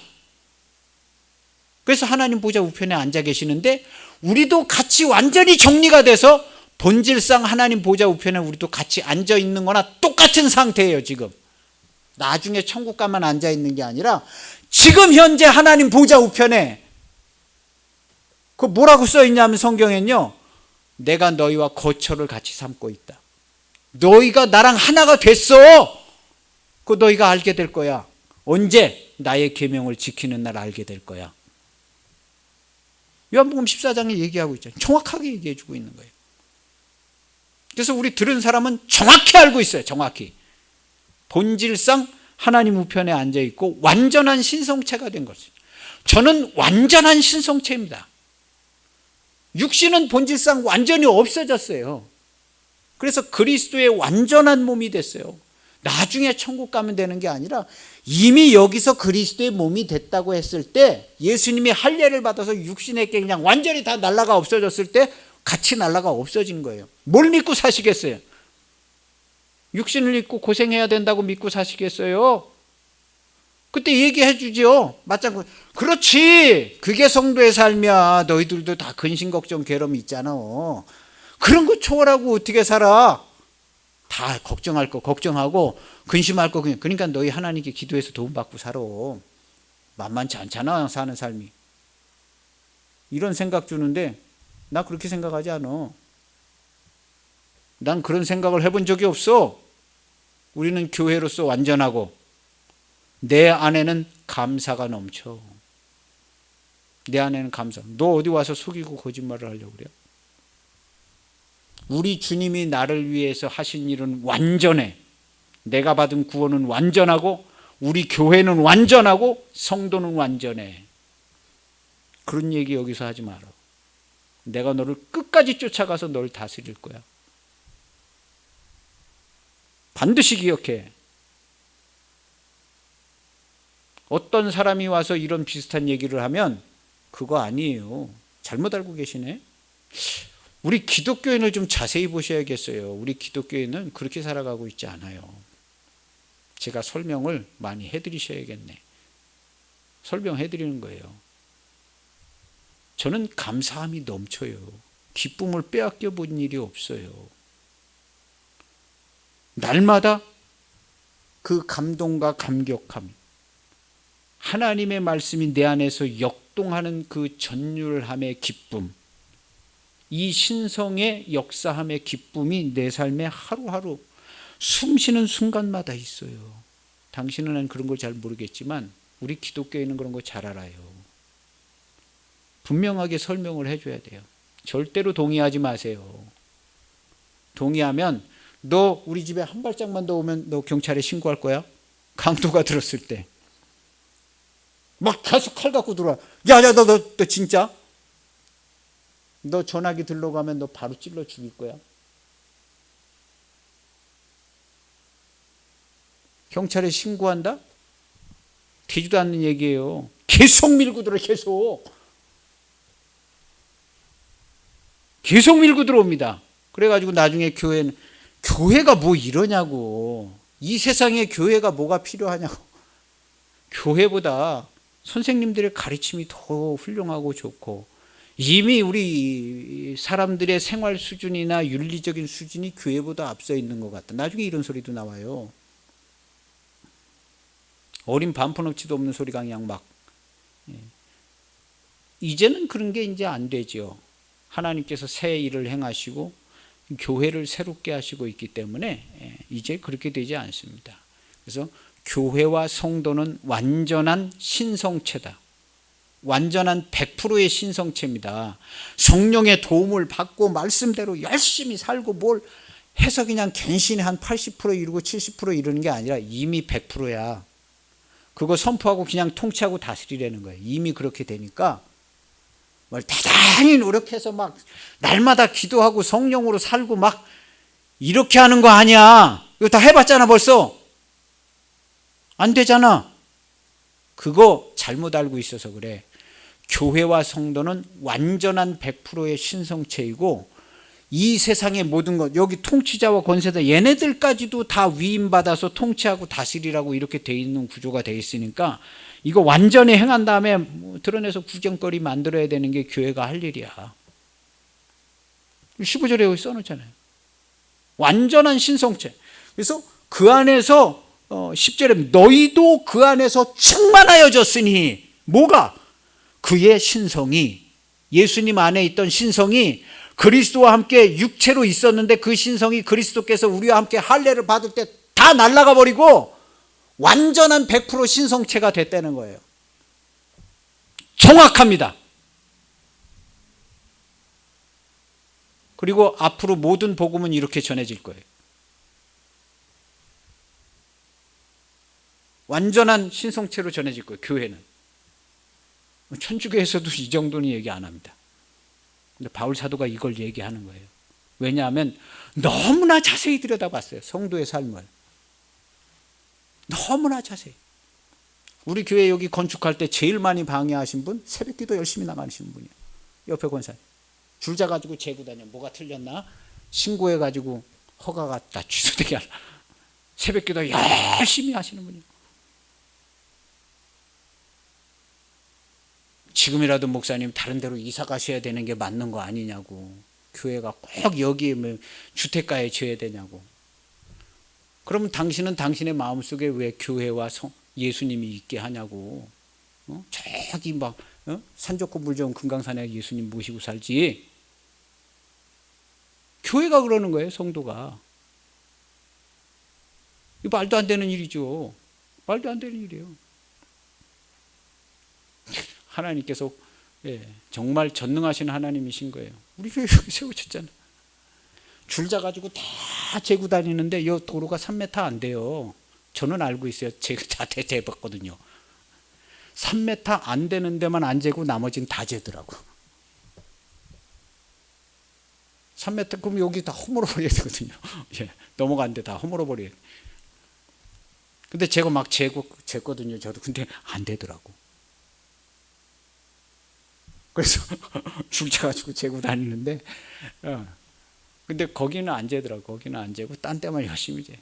[SPEAKER 1] 그래서 하나님 보좌 우편에 앉아 계시는데 우리도 같이 완전히 정리가 돼서 본질상 하나님 보좌 우편에 우리도 같이 앉아 있는 거나 똑같은 상태예요, 지금. 나중에 천국 가만 앉아 있는 게 아니라 지금 현재 하나님 보좌 우편에 그 뭐라고 써 있냐면 성경에는요, 내가 너희와 거처를 같이 삼고 있다. 너희가 나랑 하나가 됐어. 그 너희가 알게 될 거야. 언제? 나의 계명을 지키는 날 알게 될 거야. 요한복음 14장에 얘기하고 있잖아요. 정확하게 얘기해 주고 있는 거예요. 그래서 우리 들은 사람은 정확히 알고 있어요. 정확히. 본질상 하나님 우편에 앉아 있고 완전한 신성체가 된 것이죠. 저는 완전한 신성체입니다. 육신은 본질상 완전히 없어졌어요. 그래서 그리스도의 완전한 몸이 됐어요. 나중에 천국 가면 되는 게 아니라 이미 여기서 그리스도의 몸이 됐다고 했을 때, 예수님이 할례를 받아서 육신에게 그냥 완전히 다 날라가 없어졌을 때 같이 날라가 없어진 거예요. 뭘 믿고 사시겠어요? 육신을 입고 고생해야 된다고 믿고 사시겠어요? 그때 얘기해 주죠. 맞장구. 그렇지. 그게 성도의 삶이야. 너희들도 다 근심 걱정 괴로움이 있잖아. 그런 거 초월하고 어떻게 살아? 다 걱정할 거 걱정하고 근심할 거 그러니까 너희 하나님께 기도해서 도움받고 살아. 만만치 않잖아 사는 삶이. 이런 생각 주는데 나 그렇게 생각하지 않아. 난 그런 생각을 해본 적이 없어. 우리는 교회로서 완전하고 내 안에는 감사가 넘쳐. 내 안에는 감사. 너 어디 와서 속이고 거짓말을 하려고 그래요? 우리 주님이 나를 위해서 하신 일은 완전해. 내가 받은 구원은 완전하고 우리 교회는 완전하고 성도는 완전해. 그런 얘기 여기서 하지 마라. 내가 너를 끝까지 쫓아가서 널 다스릴 거야. 반드시 기억해. 어떤 사람이 와서 이런 비슷한 얘기를 하면 그거 아니에요. 잘못 알고 계시네. 우리 기독교인을 좀 자세히 보셔야겠어요. 우리 기독교인은 그렇게 살아가고 있지 않아요. 제가 설명을 많이 해드리셔야겠네. 설명해드리는 거예요. 저는 감사함이 넘쳐요. 기쁨을 빼앗겨 본 일이 없어요. 날마다 그 감동과 감격함, 하나님의 말씀이 내 안에서 역동하는 그 전율함의 기쁨, 이 신성의 역사함의 기쁨이 내 삶에 하루하루 숨쉬는 순간마다 있어요. 당신은 그런 걸 잘 모르겠지만 우리 기독교인은 그런 거 잘 알아요. 분명하게 설명을 해줘야 돼요. 절대로 동의하지 마세요. 동의하면 너 우리 집에 한 발짝만 더 오면 너 경찰에 신고할 거야? 강도가 들었을 때 막 계속 칼 갖고 들어와. 야야 너 진짜? 너 전화기 들러 가면 너 바로 찔러 죽일 거야. 경찰에 신고한다? 되지도 않는 얘기예요. 계속 밀고 들어. 계속 밀고 들어옵니다. 그래가지고 나중에 교회가 뭐 이러냐고. 이 세상에 교회가 뭐가 필요하냐고. 교회보다 선생님들의 가르침이 더 훌륭하고 좋고 이미 우리 사람들의 생활 수준이나 윤리적인 수준이 교회보다 앞서 있는 것 같다. 나중에 이런 소리도 나와요. 어린 반푼업치도 없는 소리가 그냥 막. 이제는 그런 게 이제 안 되죠. 하나님께서 새 일을 행하시고 교회를 새롭게 하시고 있기 때문에 이제 그렇게 되지 않습니다. 그래서 교회와 성도는 완전한 신성체다. 완전한 100%의 신성체입니다. 성령의 도움을 받고 말씀대로 열심히 살고 뭘 해서 그냥 괜시히 한 80% 이루고 70% 이루는 게 아니라 이미 100%야. 그거 선포하고 그냥 통치하고 다스리라는 거예요. 이미 그렇게 되니까 뭘 대단히 노력해서 막 날마다 기도하고 성령으로 살고 막 이렇게 하는 거 아니야. 이거 다 해봤잖아 벌써. 안 되잖아. 그거 잘못 알고 있어서 그래. 교회와 성도는 완전한 100%의 신성체이고 이 세상의 모든 것, 여기 통치자와 권세자 얘네들까지도 다 위임받아서 통치하고 다스리라고 이렇게 돼 있는 구조가 돼 있으니까 이거 완전히 행한 다음에 드러내서 구경거리 만들어야 되는 게 교회가 할 일이야. 15절에 여기 써놓잖아요. 완전한 신성체. 그래서 그 안에서 10절에 너희도 그 안에서 충만하여졌으니 뭐가? 그의 신성이, 예수님 안에 있던 신성이 그리스도와 함께 육체로 있었는데 그 신성이 그리스도께서 우리와 함께 할례를 받을 때 다 날아가 버리고 완전한 100% 신성체가 됐다는 거예요. 정확합니다. 그리고 앞으로 모든 복음은 이렇게 전해질 거예요. 완전한 신성체로 전해질 거예요. 교회는. 천주교에서도 이 정도는 얘기 안 합니다. 근데 바울 사도가 이걸 얘기하는 거예요. 왜냐하면 너무나 자세히 들여다봤어요. 성도의 삶을. 너무나 자세히. 우리 교회 여기 건축할 때 제일 많이 방해하신 분, 새벽기도 열심히 나가시는 분이에요. 옆에 권사님. 줄자 가지고 재고 다녀. 뭐가 틀렸나? 신고해가지고 허가가 다 취소되게 하라. 새벽기도 열심히 하시는 분이에요. 지금이라도 목사님 다른 데로 이사 가셔야 되는 게 맞는 거 아니냐고. 교회가 꼭 여기에 주택가에 지어야 되냐고. 그러면 당신은 당신의 마음속에 왜 교회와 예수님이 있게 하냐고. 저기 막 산 좋고 물 좋은 금강산에 예수님 모시고 살지. 교회가 그러는 거예요, 성도가. 이거 말도 안 되는 일이죠. 말도 안 되는 일이에요. 하나님께서 정말 전능하신 하나님이신 거예요. 우리 교회 여기 세우셨잖아. 줄 잡아가지고 다 재고 다니는데 이 도로가 3m 안 돼요. 저는 알고 있어요. 제가 다 재봤거든요. 3m 안 되는 데만 안 재고 나머지는 다 재더라고. 3m 그럼 여기 다 허물어 버려야 되거든요. 넘어가는데 다 허물어 버려야 돼. 근데 제가 막 쟀거든요. 저도. 근데 안 되더라고. 그래서 줄 차가지고 재고 다니는데 근데 거기는 안 재더라고. 거기는 안 재고 딴 데만 열심히 재.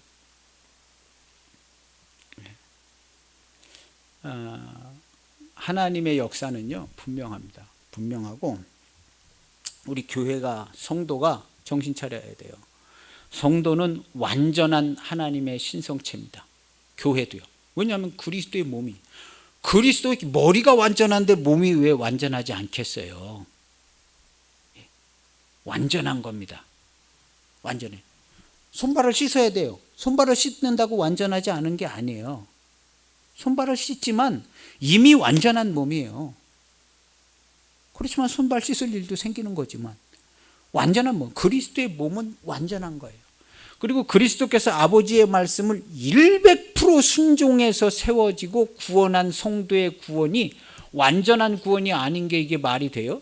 [SPEAKER 1] 하나님의 역사는요 분명합니다. 분명하고 우리 교회가 성도가 정신 차려야 돼요. 성도는 완전한 하나님의 신성체입니다. 교회도요. 왜냐하면 그리스도의 몸이, 그리스도의 머리가 완전한데 몸이 왜 완전하지 않겠어요? 완전한 겁니다. 완전해. 손발을 씻어야 돼요. 손발을 씻는다고 완전하지 않은 게 아니에요. 손발을 씻지만 이미 완전한 몸이에요. 그렇지만 손발 씻을 일도 생기는 거지만 완전한 몸, 그리스도의 몸은 완전한 거예요. 그리고 그리스도께서 아버지의 말씀을 100% 순종해서 세워지고 구원한 성도의 구원이 완전한 구원이 아닌 게 이게 말이 돼요?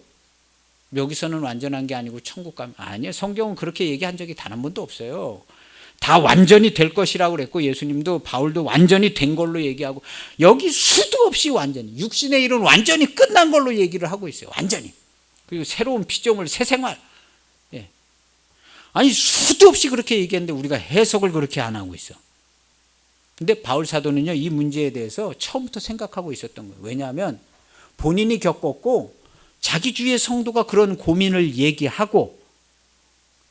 [SPEAKER 1] 여기서는 완전한 게 아니고 천국 가면, 아니에요. 성경은 그렇게 얘기한 적이 단 한 번도 없어요. 다 완전히 될 것이라고 그랬고, 예수님도 바울도 완전히 된 걸로 얘기하고, 여기 수도 없이 완전히 육신의 일은 완전히 끝난 걸로 얘기를 하고 있어요. 완전히. 그리고 새로운 피조물, 새 생활. 아니 수도 없이 그렇게 얘기했는데 우리가 해석을 그렇게 안 하고 있어. 근데 바울 사도는요 이 문제에 대해서 처음부터 생각하고 있었던 거예요. 왜냐하면 본인이 겪었고 자기 주위의 성도가 그런 고민을 얘기하고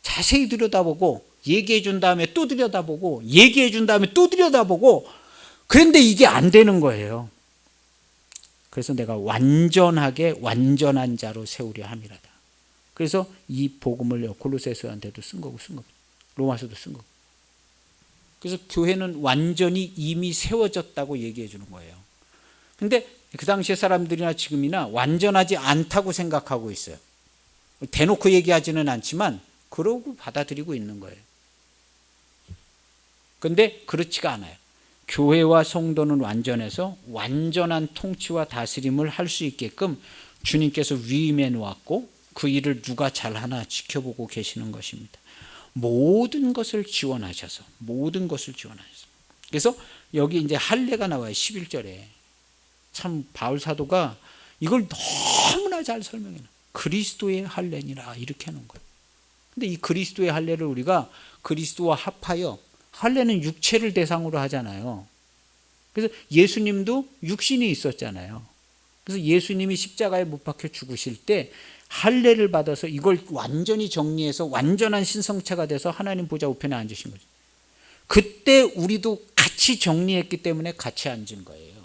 [SPEAKER 1] 자세히 들여다보고 얘기해 준 다음에 또 들여다보고 얘기해 준 다음에 또 들여다보고, 그런데 이게 안 되는 거예요. 그래서 내가 완전하게 완전한 자로 세우려 함이라다. 그래서 이 복음을 골로새서한테도 쓴 거고 로마서도 쓴 거고. 그래서 교회는 완전히 이미 세워졌다고 얘기해 주는 거예요. 근데 그 당시의 사람들이나 지금이나 완전하지 않다고 생각하고 있어요. 대놓고 얘기하지는 않지만 그러고 받아들이고 있는 거예요. 근데 그렇지가 않아요. 교회와 성도는 완전해서 완전한 통치와 다스림을 할 수 있게끔 주님께서 위임해 놓았고 그 일을 누가 잘하나 지켜보고 계시는 것입니다. 모든 것을 지원하셔서, 모든 것을 지원하셔서. 그래서 여기 이제 할례가 나와요. 11절에. 참 바울 사도가 이걸 너무나 잘 설명해요. 그리스도의 할례니라 이렇게 하는 거예요. 근데 이 그리스도의 할례를 우리가 그리스도와 합하여, 할례는 육체를 대상으로 하잖아요. 그래서 예수님도 육신이 있었잖아요. 그래서 예수님이 십자가에 못 박혀 죽으실 때 할례를 받아서 이걸 완전히 정리해서 완전한 신성체가 돼서 하나님 보좌 우편에 앉으신 거죠. 그때 우리도 같이 정리했기 때문에 같이 앉은 거예요.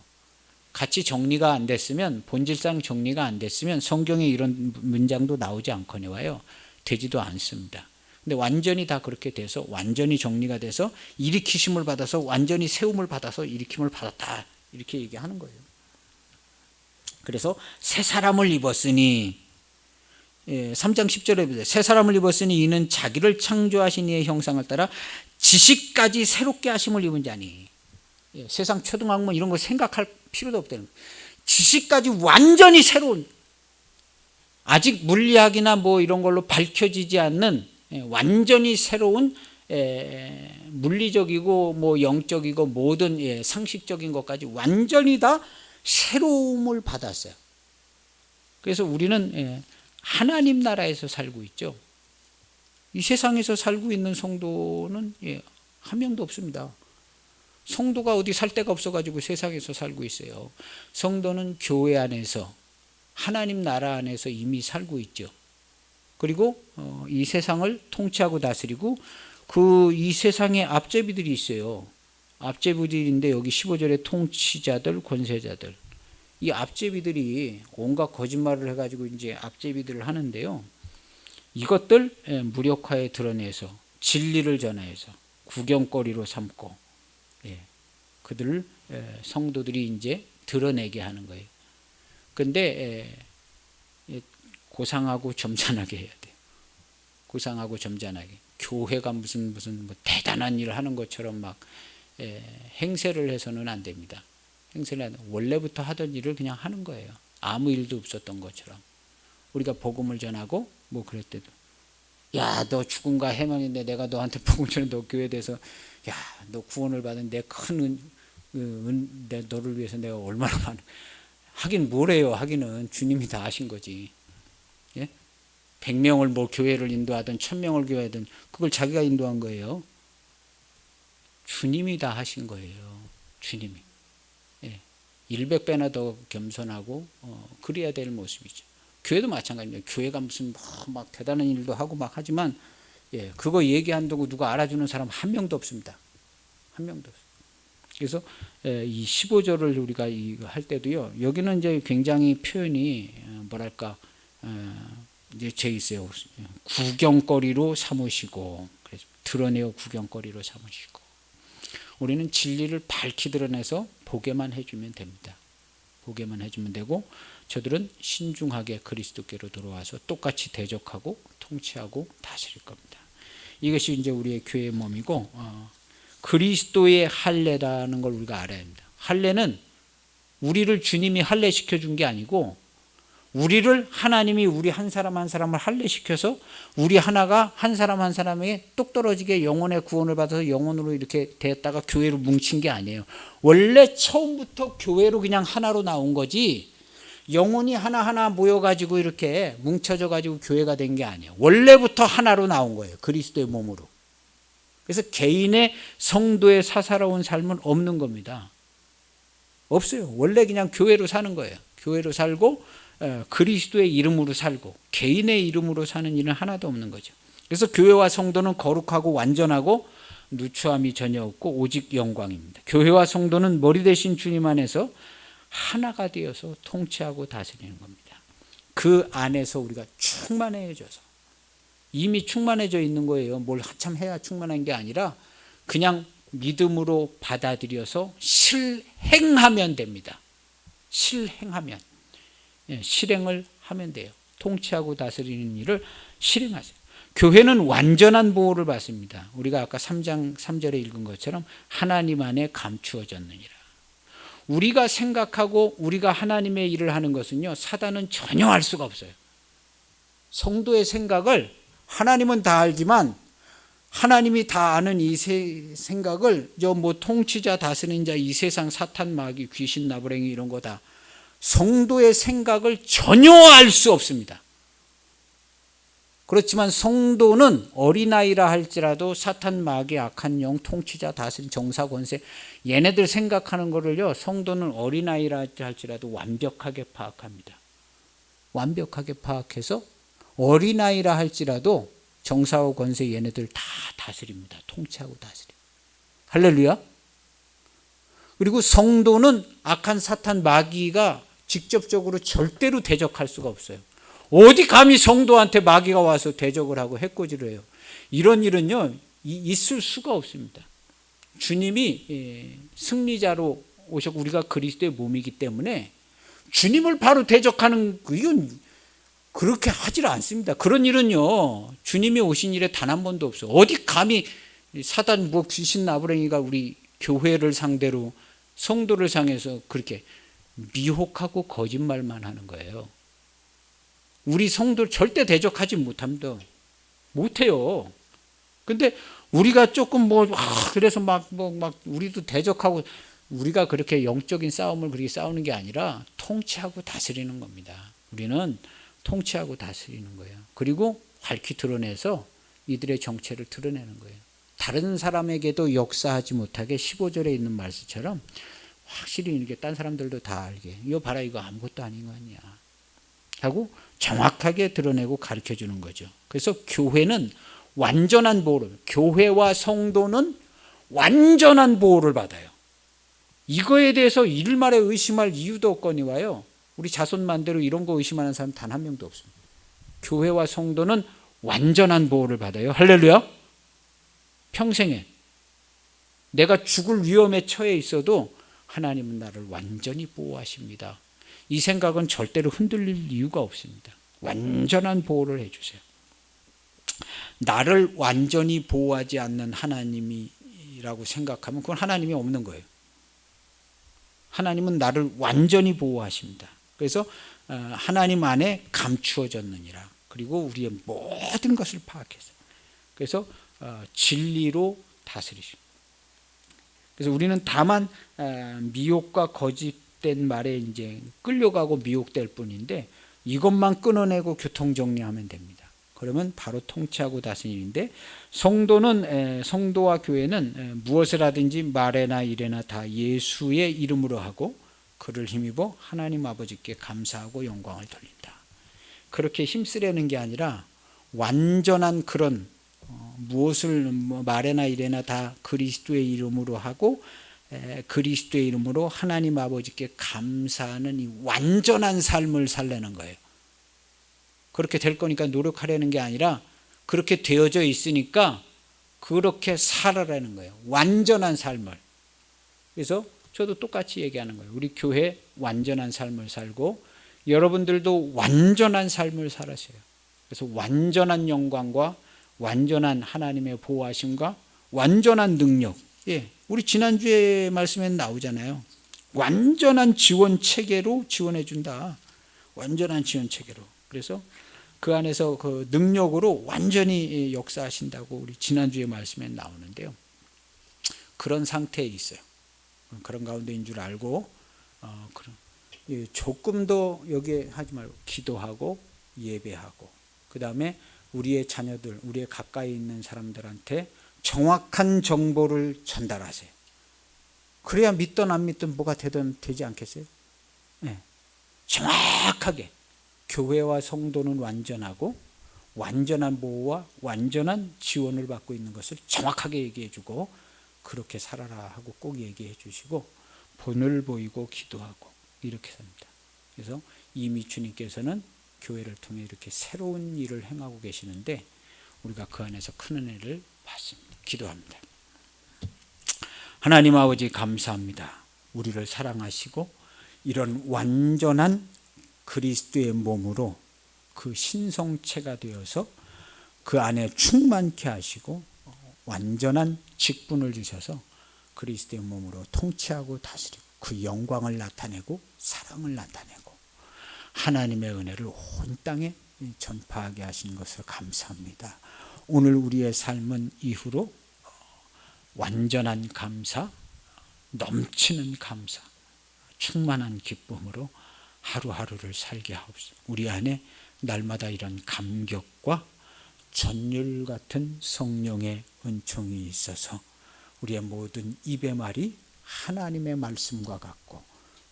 [SPEAKER 1] 같이 정리가 안 됐으면, 본질상 정리가 안 됐으면 성경에 이런 문장도 나오지 않거니와요. 되지도 않습니다. 근데 완전히 다 그렇게 돼서 완전히 정리가 돼서 일으키심을 받아서 완전히 세움을 받아서 일으킴을 받았다 이렇게 얘기하는 거예요. 그래서 새 사람을 입었으니, 3장 10절에 보세요. 새 사람을 입었으니 이는 자기를 창조하신 이의 형상을 따라 지식까지 새롭게 하심을 입은 자니. 세상 초등학문 이런 거 생각할 필요도 없다는 거예요. 지식까지 완전히 새로운, 아직 물리학이나 뭐 이런 걸로 밝혀지지 않는 완전히 새로운 물리적이고 뭐 영적이고 모든 상식적인 것까지 완전히 다 새로움을 받았어요. 그래서 우리는 하나님 나라에서 살고 있죠. 이 세상에서 살고 있는 성도는 한 명도 없습니다. 성도가 어디 살 데가 없어가지고 세상에서 살고 있어요. 성도는 교회 안에서, 하나님 나라 안에서 이미 살고 있죠. 그리고 이 세상을 통치하고 다스리고 이 세상에 앞제비들이 있어요. 앞제비들인데 여기 15절에 통치자들, 권세자들. 이 앞제비들이 온갖 거짓말을 해가지고 이제 앞제비들을 하는데요. 이것들 무력화에 드러내서 진리를 전하여서 구경거리로 삼고, 그들을 성도들이 이제 드러내게 하는 거예요. 근데 고상하고 점잖하게 해야 돼요. 고상하고 점잖하게. 교회가 무슨 뭐 대단한 일을 하는 것처럼 막 행세를 해서는 안 됩니다. 행세를 원래부터 하던 일을 그냥 하는 거예요. 아무 일도 없었던 것처럼. 우리가 복음을 전하고 뭐 그럴 때도, 야, 너 죽음과 해망인데 내가 너한테 복음 전해, 너 교회에 대해서, 야, 너 구원을 받은 내 큰 너를 위해서 내가 얼마나 많은, 하긴 뭐래요. 하기는 주님이 다 하신 거지. 100명을 뭐 교회를 인도하든 1000명을 교회하든 그걸 자기가 인도한 거예요. 주님이 다 하신 거예요. 주님이. 100배나 더 겸손하고 그래야 될 모습이죠. 교회도 마찬가지입니다. 교회가 무슨 막 대단한 일도 하고 막 하지만 그거 얘기한다고 누가 알아주는 사람 한 명도 없습니다. 한 명도 없어요. 그래서 이 15절을 우리가 할 때도요. 여기는 이제 굉장히 표현이 뭐랄까 이제 제 있어요. 구경거리로 삼으시고, 그래서 드러내어 구경거리로 삼으시고. 우리는 진리를 밝히 드러내서 보게만 해주면 됩니다. 보게만 해주면 되고, 저들은 신중하게 그리스도께로 들어와서 똑같이 대적하고 통치하고 다스릴 겁니다. 이것이 이제 우리의 교회의 몸이고, 그리스도의 할례라는 걸 우리가 알아야 합니다. 할례는 우리를 주님이 할례시켜 준 게 아니고, 우리를 하나님이 우리 한 사람 한 사람을 할례시켜서 우리 하나가 한 사람 한 사람에게 똑 떨어지게 영혼의 구원을 받아서 영혼으로 이렇게 됐다가 교회로 뭉친 게 아니에요. 원래 처음부터 교회로 그냥 하나로 나온 거지, 영혼이 하나하나 모여가지고 이렇게 뭉쳐져가지고 교회가 된 게 아니에요. 원래부터 하나로 나온 거예요. 그리스도의 몸으로. 그래서 개인의 성도의 사사로운 삶은 없는 겁니다. 없어요. 원래 그냥 교회로 사는 거예요. 교회로 살고 그리스도의 이름으로 살고 개인의 이름으로 사는 일은 하나도 없는 거죠. 그래서 교회와 성도는 거룩하고 완전하고 누추함이 전혀 없고 오직 영광입니다. 교회와 성도는 머리 대신 주님 안에서 하나가 되어서 통치하고 다스리는 겁니다. 그 안에서 우리가 충만해져서, 이미 충만해져 있는 거예요. 뭘 한참 해야 충만한 게 아니라 그냥 믿음으로 받아들여서 실행하면 됩니다. 실행하면. 실행을 하면 돼요. 통치하고 다스리는 일을 실행하세요. 교회는 완전한 보호를 받습니다. 우리가 아까 3장 3절에 읽은 것처럼 하나님 안에 감추어졌느니라. 우리가 생각하고 우리가 하나님의 일을 하는 것은요, 사단은 전혀 알 수가 없어요. 성도의 생각을 하나님은 다 알지만 하나님이 다 아는 이 생각을 뭐 통치자, 다스리는 자, 이 세상 사탄, 마귀, 귀신, 나부랭이 이런 거 다 성도의 생각을 전혀 알 수 없습니다. 그렇지만 성도는 어린아이라 할지라도 사탄, 마귀, 악한 영, 통치자, 다스림, 정사, 권세, 얘네들 생각하는 거를요, 성도는 어린아이라 할지라도 완벽하게 파악합니다. 완벽하게 파악해서 어린아이라 할지라도 정사와 권세 얘네들 다 다스립니다. 통치하고 다스립니다. 할렐루야. 그리고 성도는 악한 사탄, 마귀가 직접적으로 절대로 대적할 수가 없어요. 어디 감히 성도한테 마귀가 와서 대적을 하고 해코지를 해요. 이런 일은요, 있을 수가 없습니다. 주님이 승리자로 오셨고 우리가 그리스도의 몸이기 때문에 주님을 바로 대적하는, 이건 그렇게 하질 않습니다. 그런 일은요, 주님이 오신 일에 단 한 번도 없어요. 어디 감히 사단, 뭐 귀신, 나부랭이가 우리 교회를 상대로 성도를 상해서 그렇게 미혹하고 거짓말만 하는 거예요. 우리 성도를 절대 대적하지 못합니다. 못해요. 근데 우리가 조금 그래서 막 우리도 대적하고, 우리가 그렇게 영적인 싸움을 그렇게 싸우는 게 아니라 통치하고 다스리는 겁니다. 우리는 통치하고 다스리는 거예요. 그리고 밝히 드러내서 이들의 정체를 드러내는 거예요. 다른 사람에게도 역사하지 못하게 15절에 있는 말씀처럼 확실히 이렇게 딴 사람들도 다 알게, 이거 봐라, 이거 아무것도 아닌 거 아니야 하고 정확하게 드러내고 가르쳐 주는 거죠. 그래서 교회는 완전한 보호를, 교회와 성도는 완전한 보호를 받아요. 이거에 대해서 일말에 의심할 이유도 없거니와요. 우리 자손만대로 이런 거 의심하는 사람 단 한 명도 없습니다. 교회와 성도는 완전한 보호를 받아요. 할렐루야. 평생에 내가 죽을 위험에 처해 있어도 하나님은 나를 완전히 보호하십니다. 이 생각은 절대로 흔들릴 이유가 없습니다. 완전한 보호를 해주세요. 나를 완전히 보호하지 않는 하나님이라고 생각하면 그건 하나님이 없는 거예요. 하나님은 나를 완전히 보호하십니다. 그래서 하나님 안에 감추어졌느니라. 그리고 우리의 모든 것을 파악해서, 그래서 진리로 다스리십니다. 그래서 우리는 다만 미혹과 거짓된 말에 이제 끌려가고 미혹될 뿐인데, 이것만 끊어내고 교통 정리하면 됩니다. 그러면 바로 통치하고 다스리는데, 성도와 교회는 무엇을 하든지 말에나 일에나 다 예수의 이름으로 하고 그를 힘입어 하나님 아버지께 감사하고 영광을 돌린다. 그렇게 힘쓰려는 게 아니라 완전한 그런 무엇을 말에나 일에나 다 그리스도의 이름으로 하고 그리스도의 이름으로 하나님 아버지께 감사하는 이 완전한 삶을 살려는 거예요. 그렇게 될 거니까 노력하려는 게 아니라 그렇게 되어져 있으니까 그렇게 살아라는 거예요. 완전한 삶을. 그래서 저도 똑같이 얘기하는 거예요. 우리 교회 완전한 삶을 살고 여러분들도 완전한 삶을 살으세요. 그래서 완전한 영광과 완전한 하나님의 보호하심과 완전한 능력. 우리 지난주에 말씀에 나오잖아요. 완전한 지원 체계로 지원해 준다. 완전한 지원 체계로. 그래서 그 안에서 그 능력으로 완전히 역사하신다고 우리 지난주에 말씀에 나오는데요. 그런 상태에 있어요. 그런 가운데인 줄 알고 조금 더 여기에 하지 말고 기도하고 예배하고, 그 다음에 우리의 자녀들, 우리의 가까이 있는 사람들한테 정확한 정보를 전달하세요. 그래야 믿든 안 믿든 뭐가 되든 되지 않겠어요? 네. 정확하게 교회와 성도는 완전하고 완전한 보호와 완전한 지원을 받고 있는 것을 정확하게 얘기해 주고, 그렇게 살아라 하고 꼭 얘기해 주시고 본을 보이고 기도하고 이렇게 삽니다. 그래서 이미 주님께서는 교회를 통해 이렇게 새로운 일을 행하고 계시는데 우리가 그 안에서 큰 은혜를 받습니다. 기도합니다. 하나님 아버지 감사합니다. 우리를 사랑하시고 이런 완전한 그리스도의 몸으로 그 신성체가 되어서 그 안에 충만케 하시고 완전한 직분을 주셔서 그리스도의 몸으로 통치하고 다스리고 그 영광을 나타내고 사랑을 나타내고 하나님의 은혜를 온 땅에 전파하게 하신 것을 감사합니다. 오늘 우리의 삶은 이후로 완전한 감사, 넘치는 감사, 충만한 기쁨으로 하루하루를 살게 하옵소서. 우리 안에 날마다 이런 감격과 전율 같은 성령의 은총이 있어서 우리의 모든 입의 말이 하나님의 말씀과 같고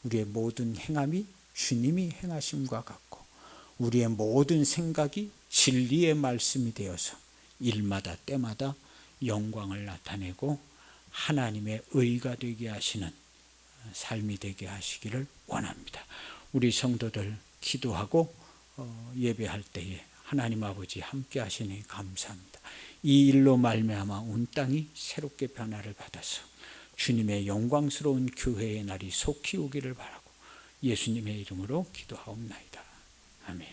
[SPEAKER 1] 우리의 모든 행함이 주님이 행하심과 같고 우리의 모든 생각이 진리의 말씀이 되어서 일마다 때마다 영광을 나타내고 하나님의 의가 되게 하시는 삶이 되게 하시기를 원합니다. 우리 성도들 기도하고 예배할 때에 하나님 아버지 함께 하시니 감사합니다. 이 일로 말미암아 온 땅이 새롭게 변화를 받아서 주님의 영광스러운 교회의 날이 속히 오기를 바라고 예수님의 이름으로 기도하옵나이다. 아멘.